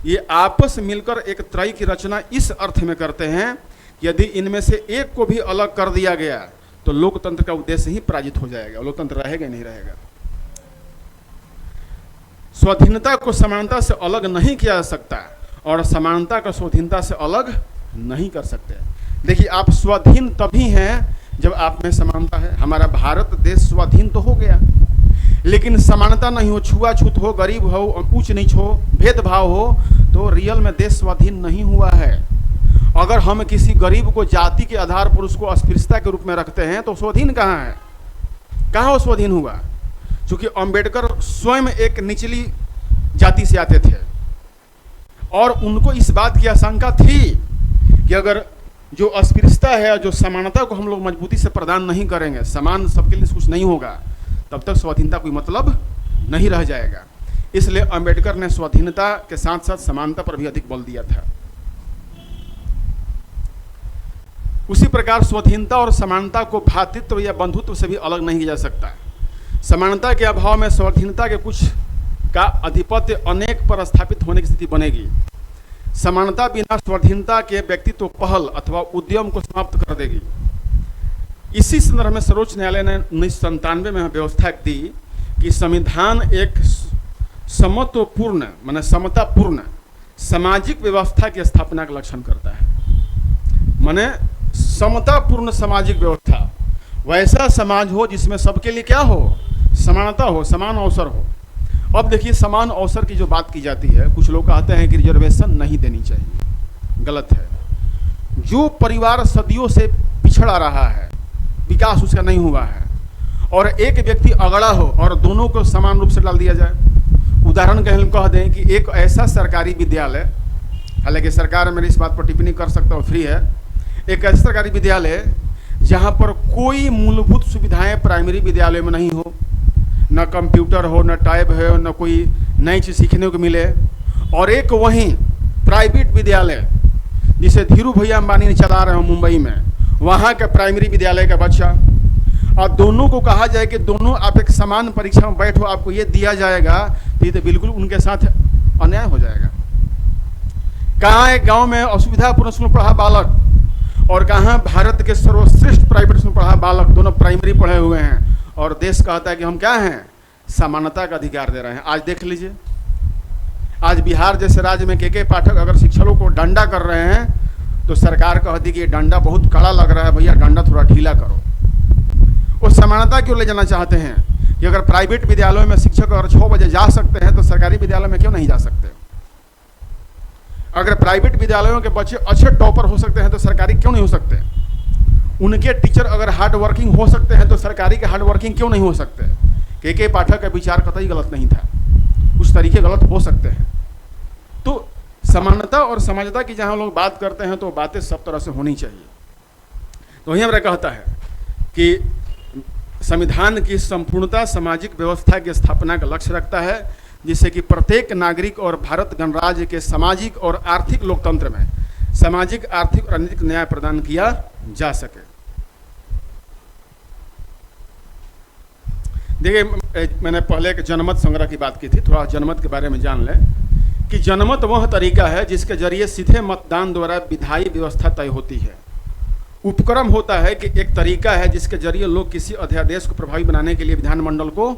ये आपस मिलकर एक त्रयी की रचना इस अर्थ में करते हैं कि यदि इनमें से एक को भी अलग कर दिया गया तो लोकतंत्र का उद्देश्य ही पराजित हो जाएगा, लोकतंत्र रहेगा नहीं रहेगा। स्वाधीनता को समानता से अलग नहीं किया जा सकता और समानता को स्वाधीनता से अलग नहीं कर सकते। देखिए, आप स्वाधीन तभी हैं जब आप में समानता है। हमारा भारत देश स्वाधीन तो हो गया, लेकिन समानता नहीं हो, छुआछूत हो, गरीब हो, ऊंच नीच हो, भेदभाव हो, तो रियल में देश स्वाधीन नहीं हुआ है। अगर हम किसी गरीब को जाति के आधार पर उसको अस्पृश्यता के रूप में रखते हैं तो स्वाधीन कहाँ है? कहाँ वो स्वाधीन हुआ? क्योंकि अंबेडकर स्वयं एक निचली जाति से आते थे और उनको इस बात की आशंका थी कि अगर जो अस्पृश्यता है, जो समानता को हम लोग मजबूती से प्रदान नहीं करेंगे, समान सबके लिए कुछ नहीं होगा, तब तक स्वाधीनता कोई मतलब नहीं रह जाएगा। इसलिए अंबेडकर ने स्वाधीनता के साथ साथ समानता पर भी अधिक बल दिया था। उसी प्रकार स्वाधीनता और समानता को भ्रातृत्व या बंधुत्व से भी अलग नहीं किया जा सकता। समानता के अभाव में स्वाधीनता के कुछ का आधिपत्य अनेक पर स्थापित होने की स्थिति बनेगी। समानता बिना स्वाधीनता के व्यक्तित्व पहल अथवा उद्यम को समाप्त कर देगी। इसी संदर्भ में सर्वोच्च न्यायालय ने 1997 में व्यवस्था दी कि संविधान एक समत्वपूर्ण माने समतापूर्ण सामाजिक व्यवस्था की स्थापना का लक्षण करता है। माने समतापूर्ण सामाजिक व्यवस्था, वैसा समाज हो जिसमें सबके लिए क्या हो? समानता हो, समान अवसर हो। अब देखिए, समान अवसर की जो बात की जाती है, कुछ लोग कहते हैं कि रिजर्वेशन नहीं देनी चाहिए, गलत है। जो परिवार सदियों से पिछड़ा रहा है, विकास उसका नहीं हुआ है, और एक व्यक्ति अगड़ा हो और दोनों को समान रूप से डाल दिया जाए। उदाहरण के लिए कह दें कि एक ऐसा सरकारी विद्यालय, हालांकि सरकार मेरी इस बात पर टिप्पणी कर सकता हूँ, फ्री है, एक ऐसा सरकारी विद्यालय जहाँ पर कोई मूलभूत सुविधाएं प्राइमरी विद्यालय में नहीं हो, न कंप्यूटर हो, न टैब हो, न कोई नई चीज़ सीखने को मिले, और एक वहीं प्राइवेट विद्यालय जिसे धीरू भैया अंबानी ने चला रहे हो मुंबई में, वहाँ के प्राइमरी विद्यालय का बच्चा, और दोनों को कहा जाए कि दोनों आप एक समान परीक्षा में बैठो, आपको ये दिया जाएगा, तो ये तो बिल्कुल उनके साथ अन्याय हो जाएगा। कहाँ एक गाँव में असुविधापूर्ण स्कूल पढ़ा बालक और कहाँ भारत के सर्वश्रेष्ठ प्राइवेट स्कूल पढ़ा बालक, दोनों प्राइमरी पढ़े हुए हैं, और देश कहता है कि हम क्या हैं? समानता का अधिकार दे रहे हैं। आज देख लीजिए, आज बिहार जैसे राज्य में के पाठक अगर शिक्षकों को डंडा कर रहे हैं तो सरकार कहती कि ये डंडा बहुत कड़ा लग रहा है, भैया डंडा थोड़ा ढीला करो। वो समानता क्यों ले जाना चाहते हैं कि अगर प्राइवेट विद्यालयों में शिक्षक अगर 6 बजे जा सकते हैं तो सरकारी विद्यालय में क्यों नहीं जा सकते? अगर प्राइवेट विद्यालयों के बच्चे अच्छे टॉपर हो सकते हैं तो सरकारी क्यों नहीं हो सकते? उनके टीचर अगर हार्ड वर्किंग हो सकते हैं तो सरकारी के हार्ड वर्किंग क्यों नहीं हो सकते? के पाठक का विचार कतई गलत नहीं था, कुछ तरीके गलत हो सकते हैं। तो समानता और समानता की जहां लोग बात करते हैं तो बातें सब तरह से होनी चाहिए। तो वही हमारा कहता है कि संविधान की संपूर्णता सामाजिक व्यवस्था की स्थापना का लक्ष्य रखता है, जिससे कि प्रत्येक नागरिक और भारत गणराज्य के सामाजिक और आर्थिक लोकतंत्र में सामाजिक, आर्थिक और राजनीतिक न्याय प्रदान किया जा सके। देखिए, मैंने पहले एक जनमत संग्रह की बात की थी, थोड़ा जनमत के बारे में जान लें कि जनमत वह तरीका है जिसके जरिए सीधे मतदान द्वारा विधायी व्यवस्था तय होती है। उपक्रम होता है कि एक तरीका है जिसके जरिए लोग किसी अध्यादेश को प्रभावी बनाने के लिए विधानमंडल को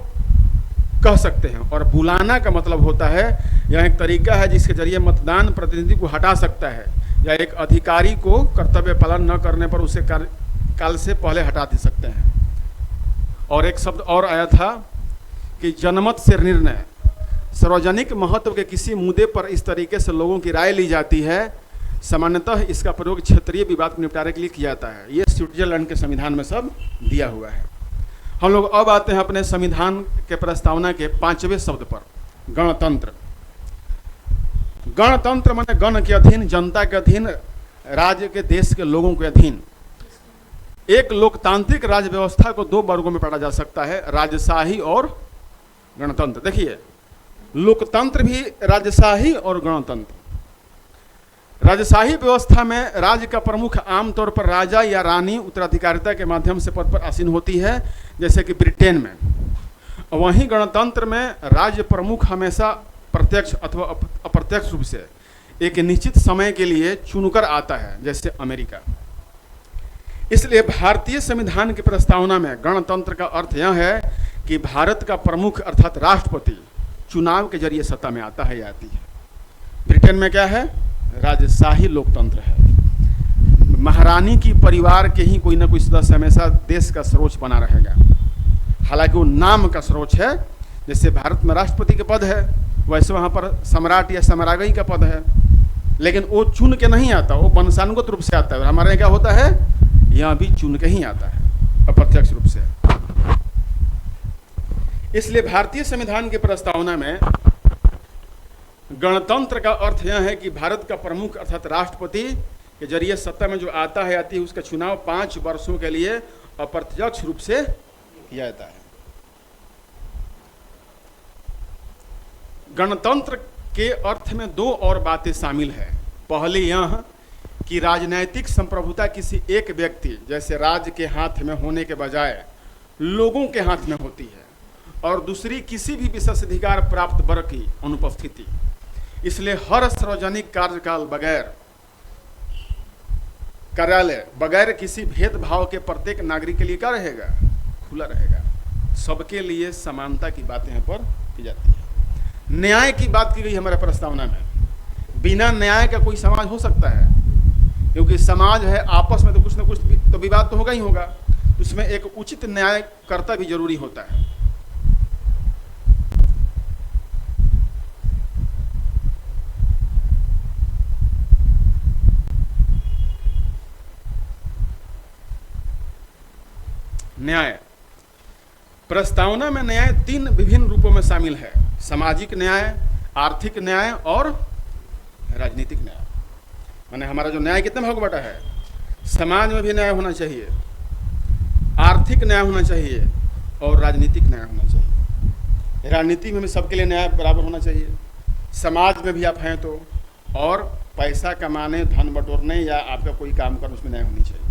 कह सकते हैं, और बुलाना का मतलब होता है यह एक तरीका है जिसके जरिए मतदान प्रतिनिधि को हटा सकता है या एक अधिकारी को कर्तव्य पालन न करने पर उसे काल से पहले हटा दे सकते हैं। और एक शब्द और आया था कि जनमत से निर्णय, सार्वजनिक महत्व के किसी मुद्दे पर इस तरीके से लोगों की राय ली जाती है, सामान्यतः इसका प्रयोग क्षेत्रीय विवाद को निपटारे के लिए किया जाता है। ये स्विट्जरलैंड के संविधान में सब दिया हुआ है। हम लोग अब आते हैं अपने संविधान के प्रस्तावना के 5वें शब्द पर, गणतंत्र। गणतंत्र माने गण के अधीन, जनता के अधीन, राज्य के, देश के लोगों के अधीन। एक लोकतांत्रिक राज्य व्यवस्था को 2 वर्गों में बांटा जा सकता है, राजशाही और गणतंत्र। देखिए, लोकतंत्र भी राजशाही और गणतंत्र। राजशाही व्यवस्था में राज्य का प्रमुख आमतौर पर राजा या रानी उत्तराधिकारिता के माध्यम से पद पर आसीन होती है, जैसे कि ब्रिटेन में। वहीं गणतंत्र में राज्य प्रमुख हमेशा प्रत्यक्ष अथवा अप्रत्यक्ष रूप से एक निश्चित समय के लिए चुनकर आता है, जैसे अमेरिका। इसलिए भारतीय संविधान की प्रस्तावना में गणतंत्र का अर्थ यह है कि भारत का प्रमुख अर्थात राष्ट्रपति चुनाव के जरिए सत्ता में आता है या आती है। ब्रिटेन में क्या है? राजशाही लोकतंत्र है। महारानी की परिवार के ही कोई ना कोई सदस्य हमेशा देश का सर्वोच्च बना रहेगा, हालांकि वो नाम का सर्वोच्च है। जैसे भारत में राष्ट्रपति के पद है, वैसे वहाँ पर सम्राट या सम्राज्ञी का पद है, लेकिन वो चुन के नहीं आता, वो वंशानुगत रूप से आता है। हमारे यहाँ क्या होता है? यहाँ भी चुन के ही आता है, अप्रत्यक्ष रूप से। इसलिए भारतीय संविधान की प्रस्तावना में गणतंत्र का अर्थ यह है कि भारत का प्रमुख अर्थात राष्ट्रपति के जरिए सत्ता में जो आता है आती है, उसका चुनाव 5 वर्षों के लिए अप्रत्यक्ष रूप से किया जाता है। गणतंत्र के अर्थ में 2 और बातें शामिल है। पहली यह कि राजनैतिक संप्रभुता किसी एक व्यक्ति जैसे राज्य के हाथ में होने के बजाय लोगों के हाथ में होती है, और दूसरी किसी भी विशेषाधिकार प्राप्त वर्ग की अनुपस्थिति। इसलिए हर सार्वजनिक कार्यकाल कार्यालय बगैर किसी भेदभाव के प्रत्येक नागरिक के लिए क्या रहेगा? खुला रहेगा। सबके लिए समानता की बात यहाँ पर की जाती है। न्याय की बात की गई हमारे प्रस्तावना में। बिना न्याय का कोई समाज हो सकता है? क्योंकि समाज है, आपस में तो कुछ ना कुछ तो विवाद तो होगा ही होगा, उसमें एक उचित न्यायकर्ता भी जरूरी होता है। न्याय प्रस्तावना में न्याय 3 विभिन्न रूपों में शामिल है: सामाजिक न्याय, आर्थिक न्याय और राजनीतिक न्याय। माने हमारा जो न्याय कितने भाग बटा है? समाज में भी न्याय होना चाहिए, आर्थिक न्याय होना चाहिए और राजनीतिक न्याय होना चाहिए। राजनीति में भी सबके लिए न्याय बराबर होना चाहिए, समाज में भी आप हैं तो, और पैसा कमाने, धन बटोरने या आपका कोई काम कर उसमें न्याय होनी चाहिए।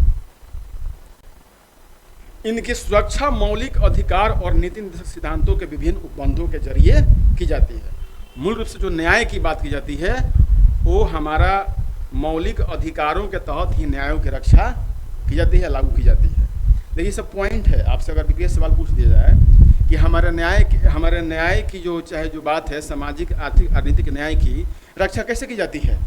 इनकी सुरक्षा मौलिक अधिकार और नीति निर्देशक सिद्धांतों के विभिन्न उपबंधों के जरिए की जाती है। मूल रूप से जो न्याय की बात की जाती है वो हमारा मौलिक अधिकारों के तहत ही न्यायों की रक्षा की जाती है, लागू की जाती है। देखिए सब पॉइंट है। आपसे अगर विशेष सवाल पूछ दिया जाए कि हमारे न्याय की जो चाहे जो बात है सामाजिक, आर्थिक, राजनीतिक न्याय की रक्षा कैसे की जाती है,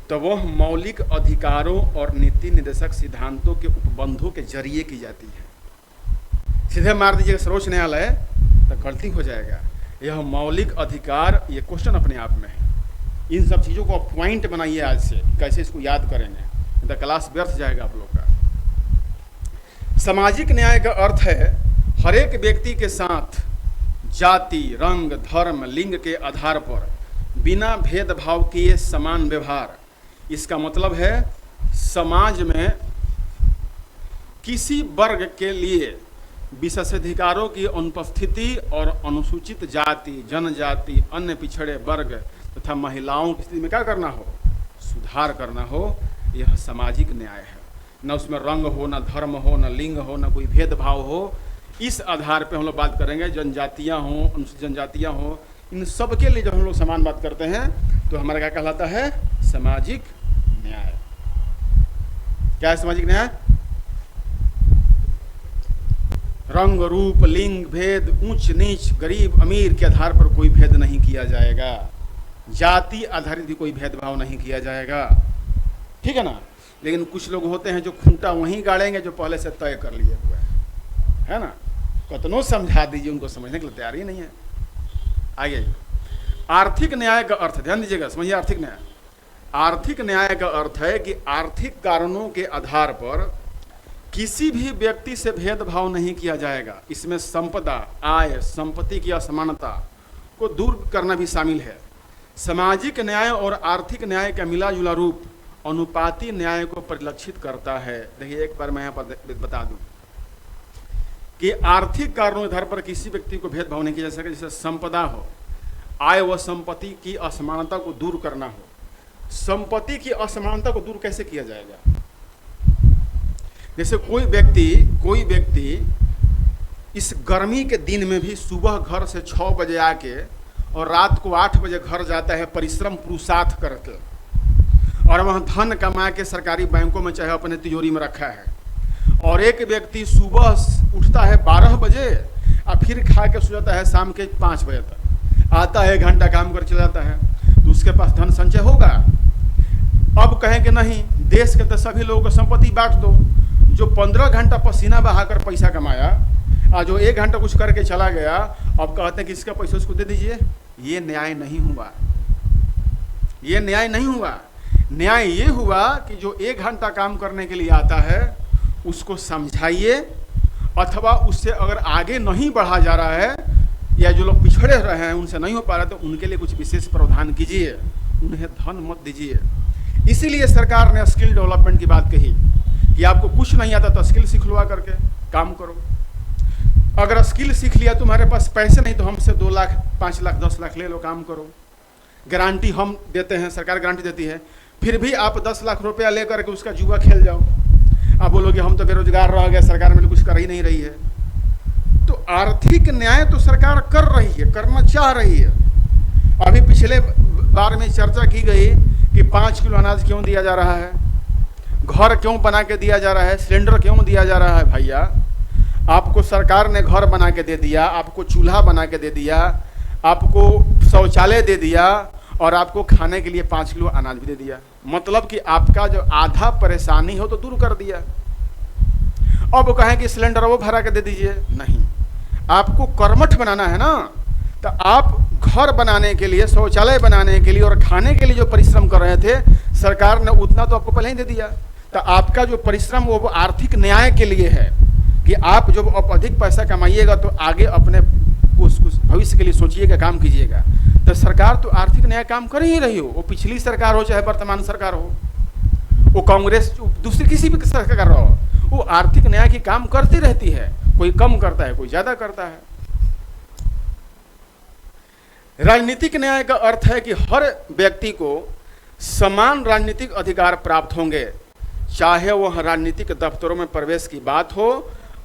तो वह मौलिक अधिकारों और नीति निर्देशक सिद्धांतों के उपबंधों के जरिए की जाती है। सीधे मार दीजिएगा सर्वोच्च न्यायालय तो गलती हो जाएगा। यह मौलिक अधिकार, ये क्वेश्चन अपने आप में है। इन सब चीज़ों को आप पॉइंट बनाइए आज से, कैसे इसको याद करेंगे, तो क्लास व्यर्थ जाएगा आप लोग का। सामाजिक न्याय का अर्थ है हर एक व्यक्ति के साथ जाति, रंग, धर्म, लिंग के आधार पर बिना भेदभाव किए समान व्यवहार। इसका मतलब है समाज में किसी वर्ग के लिए विशेषाधिकारों की अनुपस्थिति और अनुसूचित जाति, जनजाति, अन्य पिछड़े वर्ग तथा महिलाओं की स्थिति में क्या करना हो? सुधार करना हो। यह सामाजिक न्याय है। न उसमें रंग हो, न धर्म हो, न लिंग हो, न कोई भेदभाव हो। इस आधार पे हम लोग बात करेंगे। जनजातियाँ हों, अनुसूचित जनजातियाँ हों, इन सब के लिए जब हम लोग समान बात करते हैं तो हमारा क्या कहलाता है? सामाजिक न्याय। क्या है सामाजिक न्याय? रंग, रूप, लिंग, भेद, ऊंच नीच, गरीब अमीर के आधार पर कोई भेद नहीं किया जाएगा। जाति आधारित भी कोई भेदभाव नहीं किया जाएगा, ठीक है ना। लेकिन कुछ लोग होते हैं जो खूंटा वहीं गाड़ेंगे जो पहले से तय कर लिए हुए है ना। कतनो समझा दीजिए उनको समझने के लिए तैयार ही नहीं है। आगे आर्थिक न्याय का अर्थ ध्यान दीजिएगा, समझिए। आर्थिक न्याय, आर्थिक न्याय का अर्थ है कि आर्थिक कारणों के आधार पर किसी भी व्यक्ति से भेदभाव नहीं किया जाएगा। इसमें संपदा, आय, संपत्ति की असमानता को दूर करना भी शामिल है। सामाजिक न्याय और आर्थिक न्याय का मिला जुला रूप अनुपाती न्याय को परिलक्षित करता है। देखिए एक बार मैं यहाँ पर बता दूं कि आर्थिक कारणों के आधार पर किसी व्यक्ति को भेदभाव नहीं किया जा सकता। जैसे संपदा हो, आय व संपत्ति की असमानता को दूर करना हो। संपत्ति की असमानता को दूर कैसे किया जाएगा? जैसे कोई व्यक्ति इस गर्मी के दिन में भी सुबह घर से 6 बजे आके और रात को 8 बजे घर जाता है परिश्रम पुरुषार्थ करके, और वह धन कमा के सरकारी बैंकों में चाहे अपने तिजोरी में रखा है, और एक व्यक्ति सुबह उठता है 12 बजे और फिर खा के सो जाता है शाम के 5 बजे तक, आता है 1 घंटा काम कर चला जाता है, तो उसके पास धन संचय होगा? अब कहें कि नहीं, देश के तो सभी लोगों को संपत्ति बांट दो। जो 15 घंटा पसीना बहाकर पैसा कमाया और जो 1 घंटा कुछ करके चला गया, अब कहते हैं कि इसका पैसा उसको दे दीजिए। ये न्याय नहीं हुआ, ये न्याय नहीं हुआ। न्याय ये हुआ कि जो 1 घंटा काम करने के लिए आता है उसको समझाइए, अथवा उससे अगर आगे नहीं बढ़ा जा रहा है या जो लोग पिछड़े रहे हैं उनसे नहीं हो पा रहा, तो उनके लिए कुछ विशेष प्रावधान कीजिए, उन्हें धन मत दीजिए। इसीलिए सरकार ने स्किल डेवलपमेंट की बात कही कि आपको कुछ नहीं आता तो स्किल सीख लुआ करके काम करो। अगर स्किल सीख लिया, तुम्हारे पास पैसे नहीं तो हमसे 2 लाख 5 लाख 10 लाख ले लो, काम करो। गारंटी हम देते हैं, सरकार गारंटी देती है, फिर भी आप 10 लाख रुपया लेकर के उसका जुआ खेल जाओ, आप बोलोगे हम तो बेरोजगार रह गए, सरकार में कुछ कर ही नहीं रही है। तो आर्थिक न्याय तो सरकार कर रही है, करना चाह रही है। अभी पिछले बार में चर्चा की गई कि 5 किलो अनाज क्यों दिया जा रहा है, घर क्यों बना के दिया जा रहा है, सिलेंडर क्यों दिया जा रहा है। भैया, आपको सरकार ने घर बना के दे दिया, आपको चूल्हा बना के दे दिया, आपको शौचालय दे दिया और आपको खाने के लिए 5 किलो अनाज भी दे दिया। मतलब कि आपका जो आधा परेशानी हो तो दूर कर दिया। अब कहें कि सिलेंडर वो भरा के दे दीजिए, नहीं, आपको कर्मठ बनाना है ना। तो आप घर बनाने के लिए, शौचालय बनाने के लिए और खाने के लिए जो परिश्रम कर रहे थे, सरकार ने उतना तो आपको पहले ही दे दिया। तो आपका जो परिश्रम वो आर्थिक न्याय के लिए है कि आप जब अब अधिक पैसा कमाइएगा तो आगे अपने कुछ भविष्य के लिए सोचिएगा, काम कीजिएगा। तो सरकार तो आर्थिक न्याय काम कर ही रही हो, वो पिछली सरकार हो चाहे वर्तमान सरकार हो, वो कांग्रेस दूसरी किसी भी सरकार हो, वो आर्थिक न्याय की काम करती रहती है। कोई कम करता है, कोई ज्यादा करता है। राजनीतिक न्याय का अर्थ है कि हर व्यक्ति को समान राजनीतिक अधिकार प्राप्त होंगे, चाहे वह राजनीतिक दफ्तरों में प्रवेश की बात हो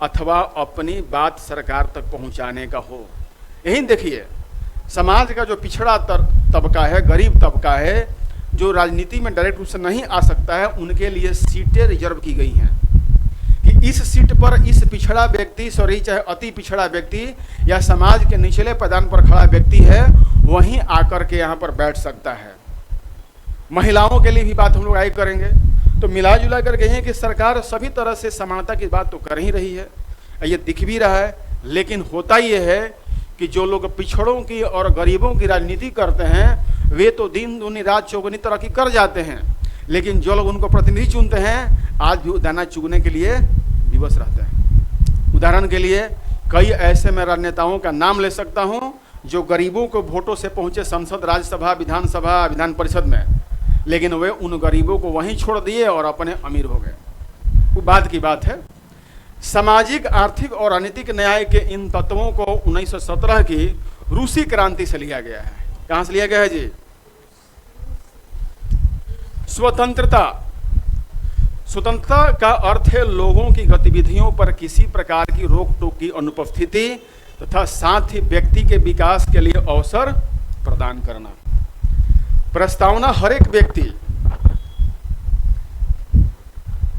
अथवा अपनी बात सरकार तक पहुंचाने का हो। यही देखिए, समाज का जो पिछड़ा तबका है, गरीब तबका है, जो राजनीति में डायरेक्ट रूप से नहीं आ सकता है, उनके लिए सीटें रिजर्व की गई हैं कि इस सीट पर इस पिछड़ा व्यक्ति, सॉरी चाहे अति पिछड़ा व्यक्ति या समाज के निचले पैदान पर खड़ा व्यक्ति है, वहीं आकर के यहाँ पर बैठ सकता है। महिलाओं के लिए भी बात हम लोग आगे करेंगे। तो मिला जुला कर कहें कि सरकार सभी तरह से समानता की बात तो कर ही रही है, ये दिख भी रहा है। लेकिन होता ये है कि जो लोग पिछड़ों की और गरीबों की राजनीति करते हैं, वे तो दिन दूनी रात चौगुनी तरक्की कर जाते हैं, लेकिन जो लोग उनको प्रतिनिधि चुनते हैं आज भी दाना चुगने के लिए विवश रहते हैं। उदाहरण के लिए कई ऐसे मैं राजनेताओं का नाम ले सकता हूं जो गरीबों को वोटों से पहुंचे संसद, राज्यसभा, विधानसभा, विधान परिषद में, लेकिन वे उन गरीबों को वहीं छोड़ दिए और अपने अमीर हो गए। वो बात की बात है। सामाजिक, आर्थिक और राजनीतिक न्याय के इन तत्वों को 1917 की रूसी क्रांति से लिया गया है। कहां से लिया गया है जी? स्वतंत्रता। स्वतंत्रता का अर्थ है लोगों की गतिविधियों पर किसी प्रकार की रोक टोक की अनुपस्थिति तथा साथ ही व्यक्ति के विकास के लिए अवसर प्रदान करना। प्रस्तावना हर एक व्यक्ति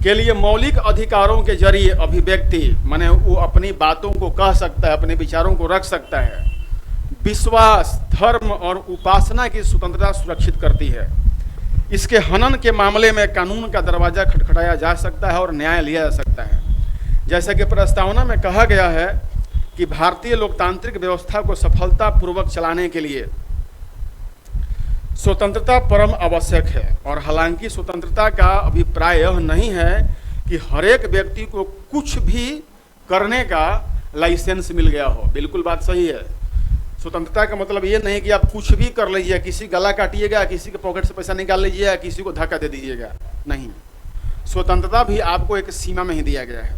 के लिए मौलिक अधिकारों के जरिए अभिव्यक्ति, माने वो अपनी बातों को कह सकता है, अपने विचारों को रख सकता है। विश्वास, धर्म और उपासना की स्वतंत्रता सुरक्षित करती है। इसके हनन के मामले में कानून का दरवाजा खटखटाया जा सकता है और न्याय लिया जा सकता है। जैसा कि प्रस्तावना में कहा गया है कि भारतीय लोकतांत्रिक व्यवस्था को सफलतापूर्वक चलाने के लिए स्वतंत्रता परम आवश्यक है। और हालांकि स्वतंत्रता का अभिप्राय यह नहीं है कि हर एक व्यक्ति को कुछ भी करने का लाइसेंस मिल गया हो। बिल्कुल बात सही है। स्वतंत्रता का मतलब ये नहीं कि आप कुछ भी कर लीजिए, किसी गला काटिएगा, किसी के पॉकेट से पैसा निकाल लीजिएगा, किसी को धक्का दे दीजिएगा, नहीं। स्वतंत्रता भी आपको एक सीमा में ही दिया गया है।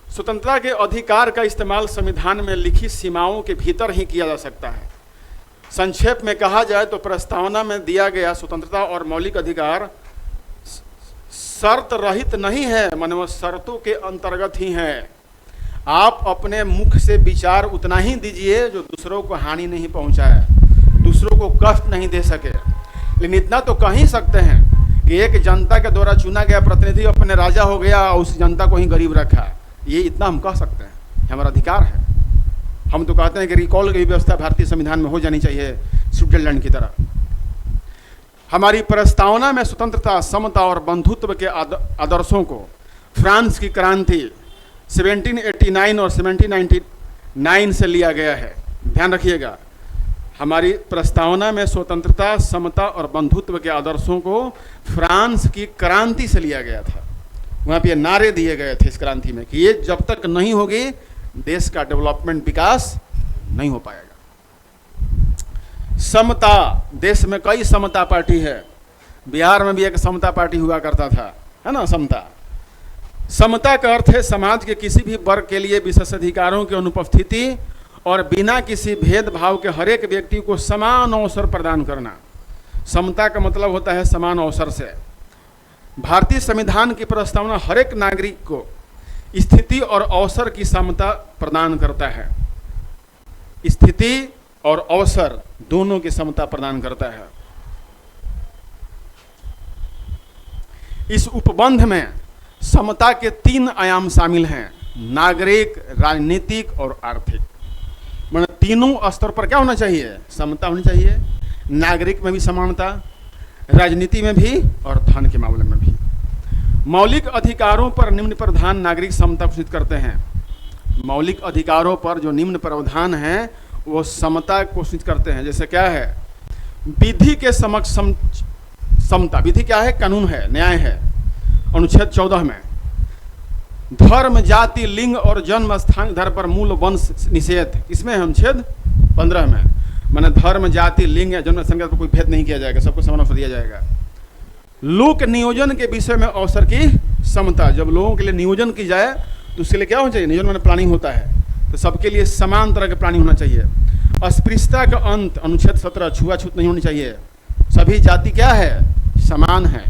स्वतंत्रता के अधिकार का इस्तेमाल संविधान में लिखी सीमाओं के भीतर ही किया जा सकता है। संक्षेप में कहा जाए तो प्रस्तावना में दिया गया स्वतंत्रता और मौलिक अधिकार शर्त रहित नहीं है, माने वो शर्तों के अंतर्गत ही है। आप अपने मुख से विचार उतना ही दीजिए जो दूसरों को हानि नहीं पहुंचाए, दूसरों को कष्ट नहीं दे सके। लेकिन इतना तो कह ही सकते हैं कि एक जनता के द्वारा चुना गया प्रतिनिधि अपने राजा हो गया और उस जनता को ही गरीब रखा। ये इतना हम कह सकते हैं, हमारा अधिकार है। हम तो कहते हैं कि रिकॉल की व्यवस्था भारतीय संविधान में हो जानी चाहिए स्विट्जरलैंड की तरह। हमारी प्रस्तावना में स्वतंत्रता, समता और बंधुत्व के आदर्शों को फ्रांस की क्रांति 1789 और 1799 से लिया गया है। ध्यान रखिएगा, हमारी प्रस्तावना में स्वतंत्रता, समता और बंधुत्व के आदर्शों को फ्रांस की क्रांति से लिया गया था। वहाँ पे नारे दिए गए थे इस क्रांति में कि ये जब तक नहीं होगी देश का डेवलपमेंट, विकास नहीं हो पाएगा। समता, देश में कई समता पार्टी है, बिहार में भी एक समता पार्टी हुआ करता था, है ना। समता का अर्थ है समाज के किसी भी वर्ग के लिए विशेषाधिकारों की अनुपस्थिति और बिना किसी भेदभाव के हर एक व्यक्ति को समान अवसर प्रदान करना। समता का मतलब होता है समान अवसर से। भारतीय संविधान की प्रस्तावना हर एक नागरिक को स्थिति और अवसर की समता प्रदान करता है। स्थिति और अवसर दोनों की समता प्रदान करता है। इस उपबंध में समता के 3 आयाम शामिल हैं, नागरिक, राजनीतिक और आर्थिक। मतलब तीनों स्तर पर क्या होना चाहिए, समता होनी चाहिए। नागरिक में भी समानता, राजनीति में भी और धन के मामले में भी। मौलिक अधिकारों पर निम्न प्रावधान नागरिक समता घोषित करते हैं। मौलिक अधिकारों पर जो निम्न प्रावधान हैं वो समता घोषित करते हैं। जैसे क्या है, विधि के समक्ष समता। विधि क्या है, कानून है, न्याय है। अनुच्छेद 14 में धर्म, जाति, लिंग और जन्म स्थान आधार पर मूल वंश निषेध। इसमें अनुच्छेद 15 में माने धर्म, जाति, लिंग या जन्म स्थान पर कोई भेद नहीं किया जाएगा, सबको समान अवसर दिया जाएगा। लोक नियोजन के विषय में अवसर की समता। जब लोगों के लिए नियोजन की जाए तो उसके लिए क्या होना चाहिए, नियोजन में प्लानिंग होता है तो सबके लिए समान तरह का प्लानिंग होना चाहिए। अस्पृश्यता का अंत, अनुच्छेद 17, छुआछूत नहीं होनी चाहिए। सभी जाति क्या है, समान है।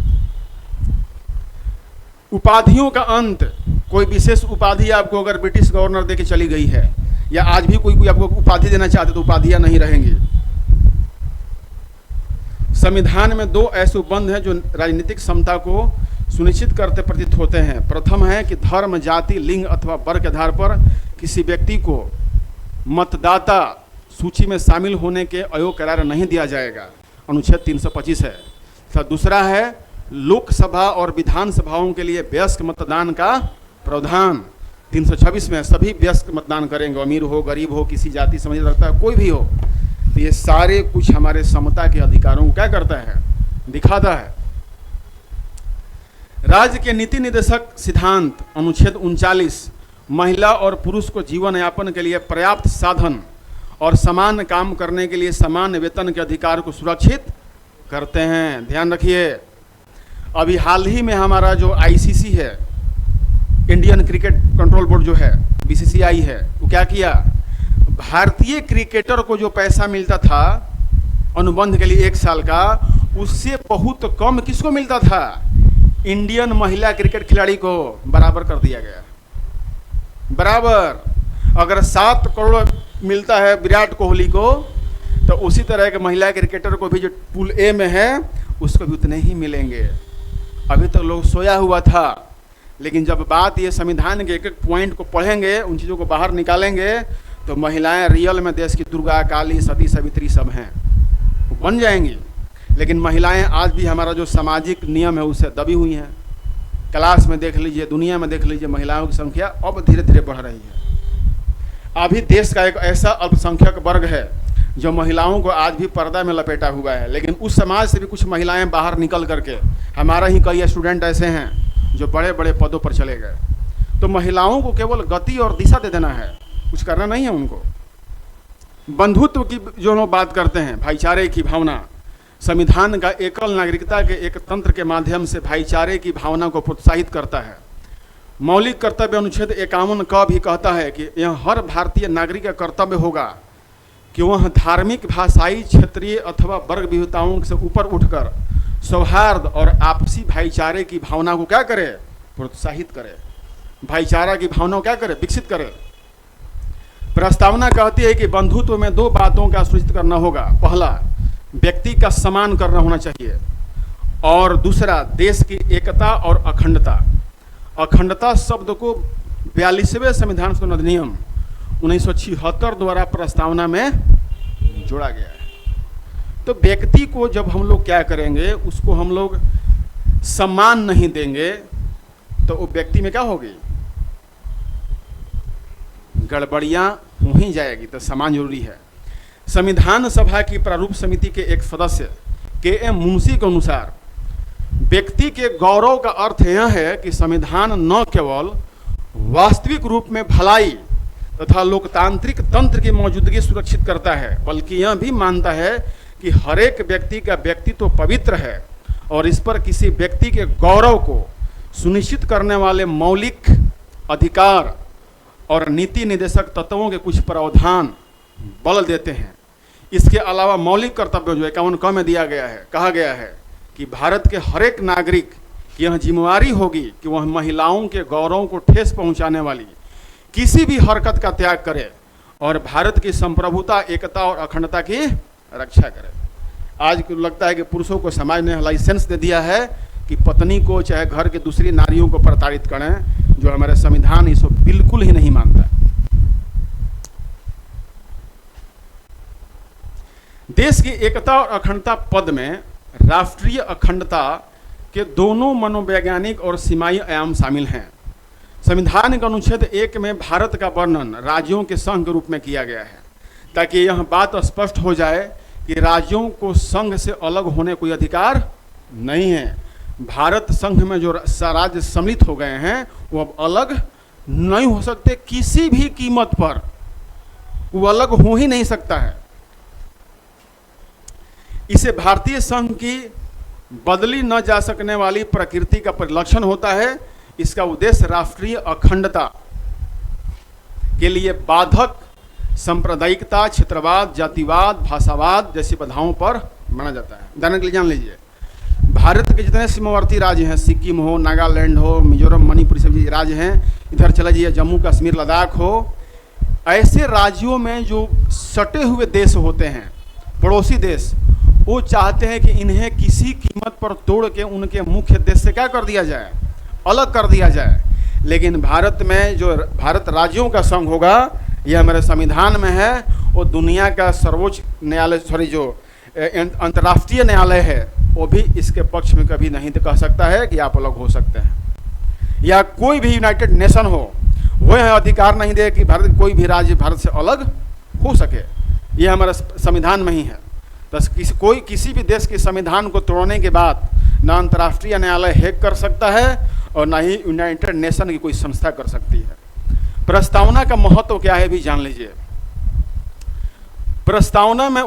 उपाधियों का अंत, कोई विशेष उपाधि आपको अगर ब्रिटिश गवर्नर देके चली गई है या आज भी कोई आपको उपाधि देना चाहते तो उपाधियां नहीं रहेंगी। संविधान में 2 ऐसे उपबंध हैं जो राजनीतिक समता को सुनिश्चित करते प्रतीत होते हैं। प्रथम है कि धर्म, जाति, लिंग अथवा वर्ग के आधार पर किसी व्यक्ति को मतदाता सूची में शामिल होने के अयोग्य करार नहीं दिया जाएगा, अनुच्छेद 325 है। दूसरा है लोकसभा और विधानसभाओं के लिए वयस्क मतदान का प्रावधान 326 में। सभी वयस्क मतदान करेंगे, अमीर हो, गरीब हो, किसी जाति समझ रखता है, कोई भी हो। तो ये सारे कुछ हमारे समता के अधिकारों को क्या करता है, दिखाता है। राज्य के नीति निर्देशक सिद्धांत, अनुच्छेद 39, महिला और पुरुष को जीवन यापन के लिए पर्याप्त साधन और समान काम करने के लिए समान वेतन के अधिकार को सुरक्षित करते हैं। ध्यान रखिए, अभी हाल ही में हमारा जो आईसीसी है, इंडियन क्रिकेट कंट्रोल बोर्ड जो है, बीसीसीआई है, वो क्या किया, भारतीय क्रिकेटर को जो पैसा मिलता था अनुबंध के लिए 1 साल का, उससे बहुत कम किसको मिलता था, इंडियन महिला क्रिकेट खिलाड़ी को बराबर कर दिया गया। बराबर। अगर 7 करोड़ मिलता है विराट कोहली को, तो उसी तरह के महिला क्रिकेटर को भी जो पूल ए में है उसको भी उतने ही मिलेंगे। अभी तक लोग सोया हुआ था, लेकिन जब बात ये संविधान के एक पॉइंट को पढ़ेंगे, उन चीज़ों को बाहर निकालेंगे, तो महिलाएं रियल में देश की दुर्गा, काली, सती, सावित्री सब हैं, वो बन जाएंगी। लेकिन महिलाएं आज भी हमारा जो सामाजिक नियम है उससे दबी हुई हैं। क्लास में देख लीजिए, दुनिया में देख लीजिए, महिलाओं की संख्या अब धीरे धीरे बढ़ रही है। अभी देश का एक ऐसा अल्पसंख्यक वर्ग है जो महिलाओं को आज भी पर्दा में लपेटा हुआ है, लेकिन उस समाज से भी कुछ महिलाएं बाहर निकल करके, हमारा ही कई स्टूडेंट ऐसे हैं जो बड़े बड़े पदों पर चले गए। तो महिलाओं को केवल गति और दिशा दे देना है, कुछ करना नहीं है उनको। बंधुत्व की जो लोग बात करते हैं, भाईचारे की भावना, संविधान का एकल नागरिकता के एक तंत्र के माध्यम से भाईचारे की भावना को प्रोत्साहित करता है। मौलिक कर्तव्य अनुच्छेद 51 का भी कहता है कि यह हर भारतीय नागरिक का कर्तव्य होगा कि वह धार्मिक, भाषाई, क्षेत्रीय अथवा वर्ग विविधताओं से ऊपर उठकर सौहार्द और आपसी भाईचारे की भावना को क्या करे, प्रोत्साहित करे, भाईचारा की भावना को क्या करे, विकसित करे। प्रस्तावना कहती है कि बंधुत्व में 2 बातों का सुनिश्चित करना होगा। पहला, व्यक्ति का सम्मान करना होना चाहिए, और दूसरा देश की एकता और अखंडता। अखंडता शब्द को 42वें संविधान संशोधन अधिनियम 1976 द्वारा प्रस्तावना में जोड़ा गया है। तो व्यक्ति को जब हम लोग क्या करेंगे, उसको हम लोग सम्मान नहीं देंगे तो वो व्यक्ति में क्या होगी, गड़बड़ियां हो ही जाएगी। तो सम्मान जरूरी है। संविधान सभा की प्रारूप समिति के एक सदस्य के.एम. मुंशी के अनुसार व्यक्ति के गौरव का अर्थ यह है कि संविधान न केवल वास्तविक रूप में भलाई तथा लोकतांत्रिक तंत्र की मौजूदगी सुरक्षित करता है, बल्कि यह भी मानता है कि हर एक व्यक्ति का व्यक्तित्व पवित्र है और इस पर किसी व्यक्ति के गौरव को सुनिश्चित करने वाले मौलिक अधिकार और नीति निर्देशक तत्वों के कुछ प्रावधान बल देते हैं। इसके अलावा मौलिक कर्तव्य जो 51 में दिया गया है, कहा गया है कि भारत के हर एक नागरिक की यह जिम्मेवारी होगी कि वह महिलाओं के गौरव को ठेस पहुंचाने वाली किसी भी हरकत का त्याग करे और भारत की संप्रभुता, एकता और अखंडता की रक्षा करे। आज लगता है कि पुरुषों को समाज ने लाइसेंस दे दिया है कि पत्नी को चाहे घर के दूसरी नारियों को प्रताड़ित करें, जो हमारे संविधान इसको बिल्कुल ही नहीं मानता। देश की एकता और अखंडता पद में राष्ट्रीय अखंडता के दोनों मनोवैज्ञानिक और सीमाई आयाम शामिल हैं। संविधान के अनुच्छेद 1 में भारत का वर्णन राज्यों के संघ के रूप में किया गया है, ताकि यह बात स्पष्ट हो जाए कि राज्यों को संघ से अलग होने कोई अधिकार नहीं है। भारत संघ में जो राज्य सम्मिलित हो गए हैं वो अब अलग नहीं हो सकते, किसी भी कीमत पर वो अलग हो ही नहीं सकता है। इसे भारतीय संघ की बदली न जा सकने वाली प्रकृति का परिलक्षण होता है। इसका उद्देश्य राष्ट्रीय अखंडता के लिए बाधक सांप्रदायिकता, क्षेत्रवाद, जातिवाद, भाषावाद जैसी बाधाओं पर माना जाता है। उदाहरण के लिए जान लीजिए, भारत के जितने सीमावर्ती राज्य हैं, सिक्किम हो, नागालैंड हो, मिजोरम, मणिपुर सभी राज्य हैं, इधर चला जाइए जम्मू कश्मीर, लद्दाख हो, ऐसे राज्यों में जो सटे हुए देश होते हैं, पड़ोसी देश, वो चाहते हैं कि इन्हें किसी कीमत पर तोड़ के उनके मुख्य देश से क्या कर दिया जाए, अलग कर दिया जाए। लेकिन भारत में जो भारत राज्यों का संघ होगा, यह हमारे संविधान में है, वो दुनिया का सर्वोच्च न्यायालय जो अंतर्राष्ट्रीय न्यायालय है, वो भी इसके पक्ष में कभी नहीं कह सकता है कि आप अलग हो सकते हैं। या कोई भी यूनाइटेड नेशन हो, वह अधिकार नहीं दे कि भारत कोई भी राज्य भारत से अलग हो सके। यह हमारे संविधान में ही है। तो किसी भी देश के संविधान को तोड़ने के बाद ना अंतर्राष्ट्रीय न्यायालय हैक कर सकता है और ना ही यूनाइटेड नेशन की कोई संस्था कर सकती है। प्रस्तावना का महत्व क्या है भी जान लीजिए। प्रस्तावना में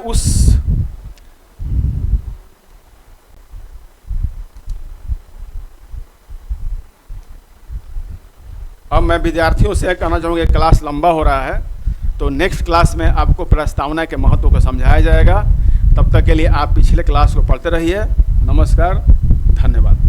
अब मैं विद्यार्थियों से कहना चाहूँगा, क्लास लंबा हो रहा है, तो नेक्स्ट क्लास में आपको प्रस्तावना के महत्व को समझाया जाएगा। तब तक के लिए आप पिछले क्लास को पढ़ते रहिए। नमस्कार, धन्यवाद।